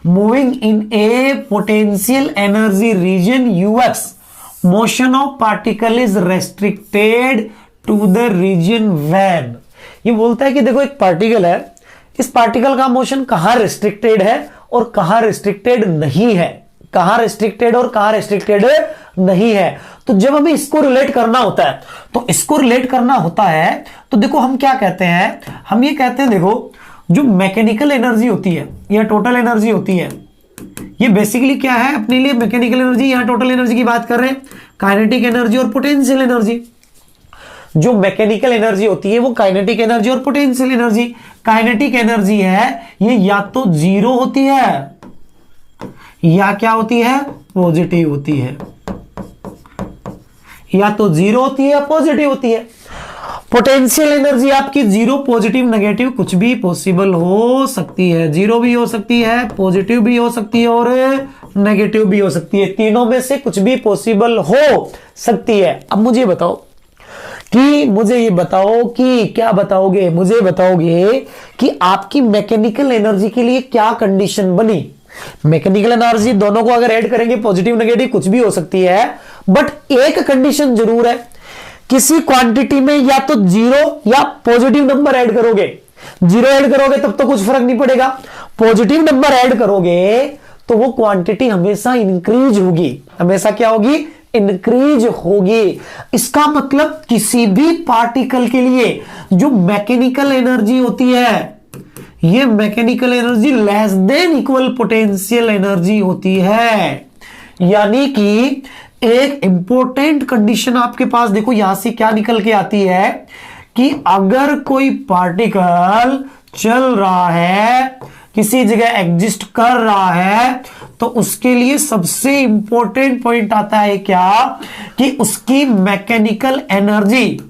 moving in a potential energy region ux. Motion of particle is restricted to the region when. ये बोलता है कि देखो एक पार्टिकल है, इस पार्टिकल का मोशन कहां रिस्ट्रिक्टेड है और कहां रिस्ट्रिक्टेड नहीं है, कहां रिस्ट्रिक्टेड और कहां रिस्ट्रिक्टेड नहीं है। तो जब हमें इसको रिलेट करना होता है तो देखो हम क्या कहते हैं, हम ये कहते हैं देखो जो मैकेनिकल एनर्जी होती है या टोटल एनर्जी होती है, ये बेसिकली क्या है अपने लिए मैकेनिकल एनर्जी, यहां टोटल एनर्जी की बात कर रहे हैं, काइनेटिक एनर्जी और पोटेंशियल एनर्जी। जो मैकेनिकल एनर्जी होती है वो काइनेटिक एनर्जी और पोटेंशियल एनर्जी। काइनेटिक एनर्जी है ये या तो जीरो होती है या क्या होती है, पॉजिटिव होती है, या तो जीरो होती है या पॉजिटिव होती है। पोटेंशियल एनर्जी आपकी जीरो, पॉजिटिव, नेगेटिव कुछ भी पॉसिबल हो सकती है। जीरो भी हो सकती है, पॉजिटिव भी हो सकती है और नेगेटिव भी हो सकती है। तीनों में से कुछ भी पॉसिबल हो सकती है। अब मुझे बताओ कि क्या बताओगे, मुझे बताओगे कि आपकी मैकेनिकल एनर्जी के लिए क्या कंडीशन बनी। मैकेनिकल एनर्जी दोनों को अगर ऐड करेंगे, पॉजिटिव नेगेटिव कुछ भी हो सकती है, बट एक कंडीशन जरूर है, किसी क्वांटिटी में या तो जीरो या पॉजिटिव नंबर ऐड करोगे। जीरो ऐड करोगे तब तो कुछ फर्क नहीं पड़ेगा, पॉजिटिव नंबर ऐड करोगे तो वो क्वांटिटी हमेशा इंक्रीज होगी। हमेशा क्या होगी? इंक्रीज होगी। इसका मतलब किसी भी पार्टिकल के लिए जो मैकेनिकल एनर्जी होती है, ये mechanical energy less than equal potential energy होती है। यानी कि एक इंपॉर्टेंट कंडीशन आपके पास देखो यहां से क्या निकल के आती है कि अगर कोई पार्टिकल चल रहा है, किसी जगह एग्जिस्ट कर रहा है, तो उसके लिए सबसे इंपॉर्टेंट पॉइंट आता है क्या कि उसकी मैकेनिकल एनर्जी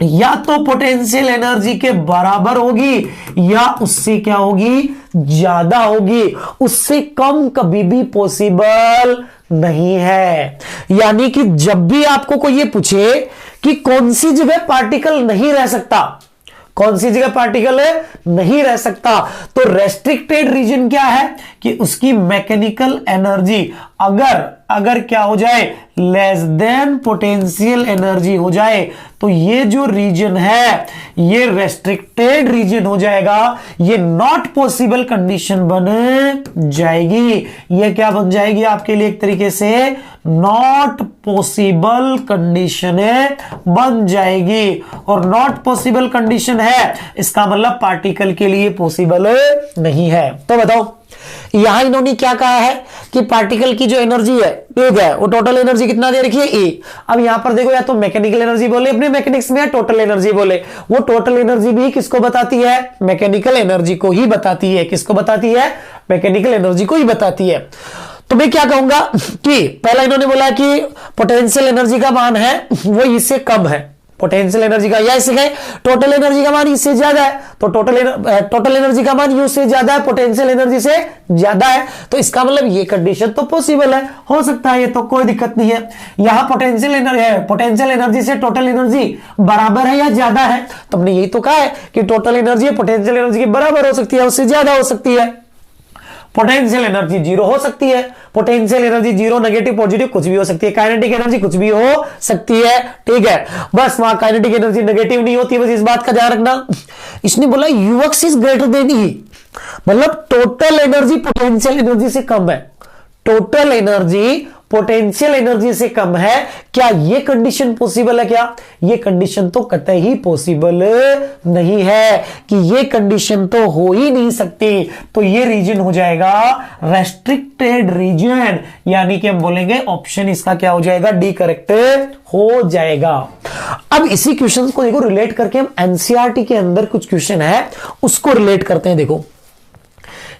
या तो पोटेंशियल एनर्जी के बराबर होगी या उससे क्या होगी? ज्यादा होगी। उससे कम कभी भी पॉसिबल नहीं है। यानी कि जब भी आपको कोई ये पूछे कि कौन सी जगह पार्टिकल नहीं रह सकता, कौन सी जगह पार्टिकल नहीं रह सकता, तो रेस्ट्रिक्टेड रीजन क्या है कि उसकी मैकेनिकल एनर्जी अगर क्या हो जाए? लेस देन पोटेंशियल एनर्जी हो जाए, तो ये जो रीजन है ये रेस्ट्रिक्टेड रीजन हो जाएगा। ये नॉट पॉसिबल कंडीशन बन जाएगी। ये क्या बन जाएगी आपके लिए? एक तरीके से नॉट पॉसिबल कंडीशन बन जाएगी। और नॉट पॉसिबल कंडीशन है, इसका मतलब पार्टिकल के लिए पॉसिबल नहीं है। तो बताओ यहां इन्होंने क्या कहा है कि पार्टिकल की जो एनर्जी है एक है, वो टोटल एनर्जी कितना दे रखी है? ए। अब यहां पर देखो, या तो मैकेनिकल एनर्जी बोले अपने मैकेनिक्स में, या टोटल एनर्जी बोले। वो टोटल एनर्जी भी किसको बताती है? मैकेनिकल एनर्जी को ही बताती है। किसको बताती है? मैकेनिकल एनर्जी को ही बताती है। तो मैं क्या कहूंगा कि पहला इन्होंने बोला कि पोटेंशियल एनर्जी का मान है वो इससे कम है। पोटेंशियल एनर्जी का, या इससे कहें टोटल एनर्जी का मान इससे ज्यादा है, तो टोटल एनर्जी का मान यू से ज्यादा है, पोटेंशियल एनर्जी से ज्यादा है। तो इसका मतलब ये कंडीशन तो पॉसिबल है, हो सकता है, ये तो कोई दिक्कत नहीं है। यहां पोटेंशियल एनर्जी से टोटल एनर्जी बराबर है या ज्यादा है, तो हमने यही तो कहा है कि टोटल एनर्जी पोटेंशियल एनर्जी के बराबर हो सकती है, उससे ज्यादा हो सकती है। पोटेंशियल एनर्जी जीरो हो सकती है, potential energy zero, negative, positive कुछ भी हो सकती है। काइनेटिक एनर्जी कुछ भी हो सकती है, ठीक है। बस वहां काइनेटिक एनर्जी नेगेटिव नहीं होती, बस इस बात का ध्यान रखना। इसने बोला यूएक्स इज ग्रेटर देन ई, मतलब टोटल एनर्जी पोटेंशियल एनर्जी से कम है। टोटल एनर्जी पोटेंशियल एनर्जी से कम है, क्या ये कंडीशन पॉसिबल है? क्या ये कंडीशन तो कतई पॉसिबल नहीं है, कि ये कंडीशन तो हो ही नहीं सकती। तो ये रीजन हो जाएगा रेस्ट्रिक्टेड रीजन, यानी कि हम बोलेंगे ऑप्शन इसका क्या हो जाएगा? डी करेक्ट हो जाएगा। अब इसी क्वेश्चन को देखो रिलेट करके हम एनसीईआरटी के अंदर कुछ क्वेश्चन है उसको रिलेट करते हैं। देखो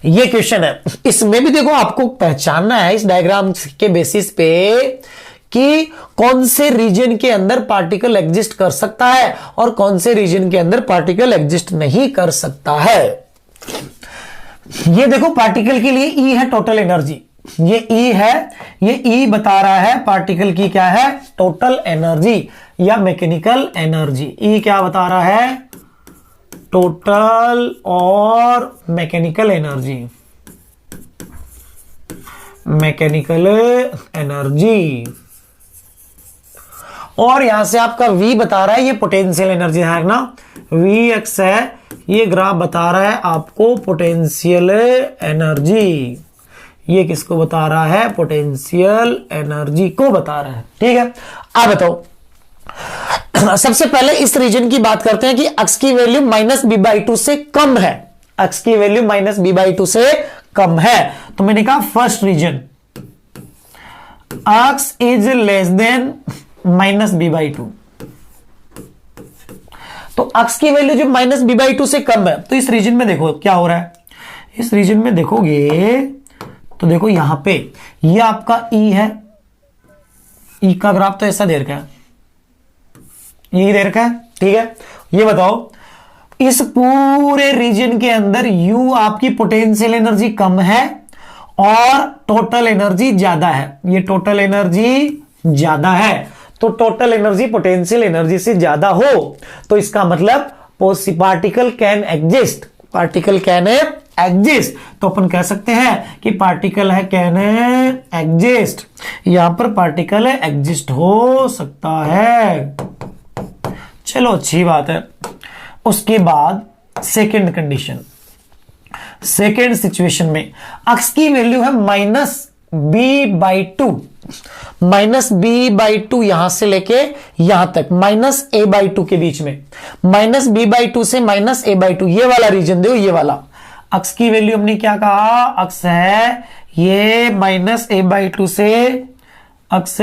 ये क्वेश्चन है, इसमें भी देखो आपको पहचानना है इस डायग्राम के बेसिस पे कि कौन से रीजन के अंदर पार्टिकल एग्जिस्ट कर सकता है और कौन से रीजन के अंदर पार्टिकल एग्जिस्ट नहीं कर सकता है। ये देखो पार्टिकल के लिए ई है टोटल एनर्जी, ये ई है, ये ई बता रहा है पार्टिकल की क्या है? टोटल एनर्जी या मैकेनिकल एनर्जी। ई क्या बता रहा है? टोटल और मैकेनिकल एनर्जी, मैकेनिकल एनर्जी। और यहां से आपका V बता रहा है ये पोटेंशियल एनर्जी है ना, Vx है, ये ग्राफ बता रहा है आपको पोटेंशियल एनर्जी। ये किसको बता रहा है? पोटेंशियल एनर्जी को बता रहा है, ठीक है। अब बताओ, सबसे पहले इस रीजन की बात करते हैं कि अक्स की वैल्यू -b/2 से कम है। अक्स की वैल्यू -b/2 से कम है, तो मैंने कहा first region X is less than -b/2। तो अक्स की वैल्यू जो -b/2 से कम है, तो इस रीजन में देखो क्या हो रहा है। इस रीजन में देखोगे तो देखो यहां पे ये आपका ई है, ई का ग्राफ तो ऐसा दे रखा है, ये दे रखा है, ठीक है। ये बताओ, इस पूरे रीजन के अंदर U आपकी पोटेंशियल एनर्जी कम है और टोटल एनर्जी ज्यादा है। ये टोटल एनर्जी ज्यादा है, तो टोटल एनर्जी पोटेंशियल एनर्जी से ज्यादा हो तो इसका मतलब particle can exist, particle can exist. तो अपन कह सकते हैं कि पार्टिकल है कैन एग्जिस्ट, यहां पर पार्टिकल है एग्जिस्ट हो सकता है। चलो अच्छी बात है। उसके बाद सेकेंड कंडीशन, सेकेंड सिचुएशन में अक्स की वैल्यू है -b/2, -b/2 यहां से लेके यहां तक -a/2 के बीच में, -b/2 से -a/2 ये वाला रीजन देखो, ये वाला अक्स की वैल्यू हमने क्या कहा, अक्स है ये -a/2 से अक्स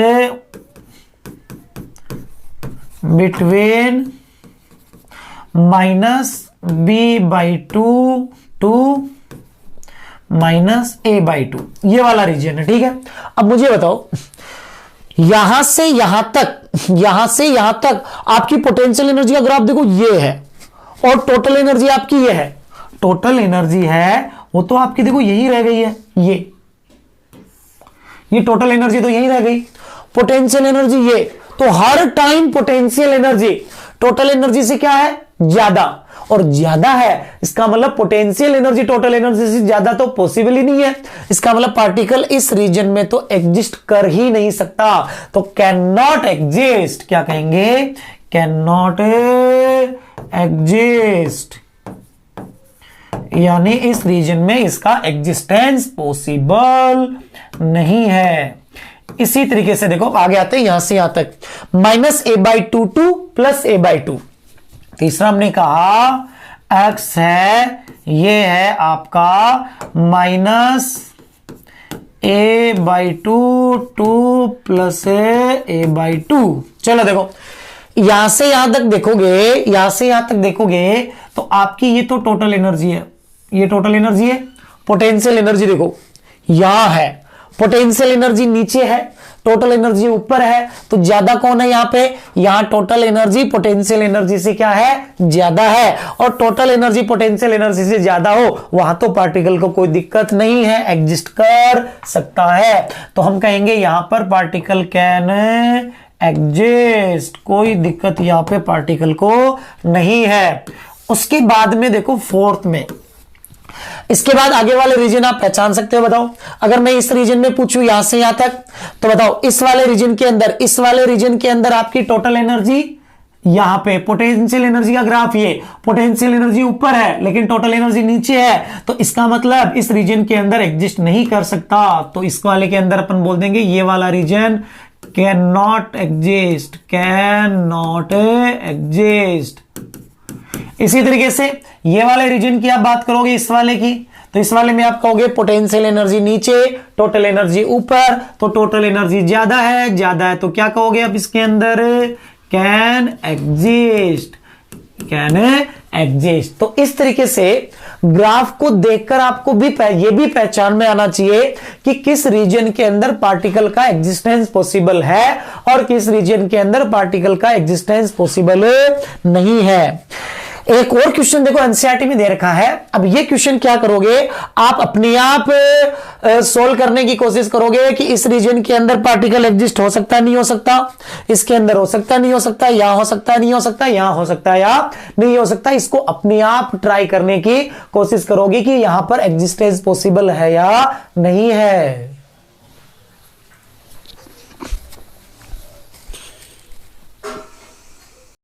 बिटवीन -b/2 टू -a/2 ये वाला रीजन है, ठीक है। अब मुझे बताओ, यहां से यहां तक, यहां से यहां तक आपकी पोटेंशियल एनर्जी का ग्राफ देखो ये है, और टोटल एनर्जी आपकी ये है, टोटल एनर्जी है वो तो आपकी देखो यही रह गई है, ये टोटल एनर्जी तो यही रह गई, पोटेंशियल एनर्जी ये, तो हर time potential energy total energy से क्या है, ज्यादा, और ज्यादा है इसका मतलब पोटेंशियल एनर्जी टोटल एनर्जी से ज्यादा तो पॉसिबल ही नहीं है। इसका मतलब पार्टिकल इस रीजन में तो एग्जिस्ट कर ही नहीं सकता, तो कैन नॉट एग्जिस्ट, क्या कहेंगे, कैन नॉट एग्जिस्ट, यानी इस रीजन में इसका एग्जिस्टेंस पॉसिबल नहीं है। इसी तरीके से देखो आगे आते हैं, यहां से यहां तक -a/2 टू +a/2। तीसरा हमने कहा x है, ये है आपका -a/2 टू +a/2। चलो देखो, यहां से यहां तक देखोगे, यहां से यहां तक देखोगे तो आपकी ये तो टोटल एनर्जी है, ये टोटल एनर्जी है। पोटेंशियल एनर्जी देखो यहां है, पोटेंशियल एनर्जी नीचे है, टोटल एनर्जी ऊपर है, तो ज्यादा कौन है यहां पे, यहां टोटल एनर्जी पोटेंशियल एनर्जी से क्या है, ज्यादा है, और टोटल एनर्जी पोटेंशियल एनर्जी से ज्यादा हो वहां तो पार्टिकल को कोई दिक्कत नहीं है, एग्जिस्ट कर सकता है। तो हम कहेंगे यहां पर पार्टिकल कैन एग्जिस्ट, कोई दिक्कत यहां पे पार्टिकल को नहीं है। उसके बाद में देखो फोर्थ में, इसके बाद आगे वाले रीजन आप पहचान सकते हो, बताओ अगर मैं इस रीजन में पूछूं यहां से यहां तक, तो बताओ इस वाले रीजन के अंदर, इस वाले रीजन के अंदर आपकी टोटल एनर्जी, यहां पे पोटेंशियल एनर्जी का ग्राफ, ये पोटेंशियल एनर्जी ऊपर है लेकिन टोटल एनर्जी नीचे है, तो इसका मतलब इस रीजन के अंदर एग्जिस्ट नहीं कर सकता, तो इस वाले के अंदर अपन बोल देंगे ये वाला region can not exist, can not exist. इसी तरीके से ये वाले रीजन की आप बात करोगे, इस वाले की, तो इस वाले में आप कहोगे पोटेंशियल एनर्जी नीचे, टोटल एनर्जी ऊपर, तो टोटल एनर्जी ज्यादा है, ज्यादा है तो क्या कहोगे आप इसके अंदर, कैन एग्जिस्ट, कैन एग्जिस्ट। तो इस तरीके से ग्राफ को देखकर आपको भी ये भी पहचान में आना चाहिए कि किस रीजन के अंदर पार्टिकल का एग्जिस्टेंस पॉसिबल है और किस रीजन के अंदर पार्टिकल का एग्जिस्टेंस पॉसिबल नहीं है। एक और क्वेश्चन देखो एनसीईआरटी में दे रखा है, अब ये क्वेश्चन क्या करोगे आप अपने आप सोल्व करने की कोशिश करोगे कि इस रीजन के अंदर पार्टिकल एग्जिस्ट हो सकता है नहीं हो सकता, इसके अंदर हो सकता नहीं हो सकता, यहां हो सकता है नहीं हो सकता, यहां हो सकता है या नहीं हो सकता, इसको अपने आप ट्राई करने की कोशिश करोगे कि यहां पर एग्जिस्टेंस पॉसिबल है या नहीं है।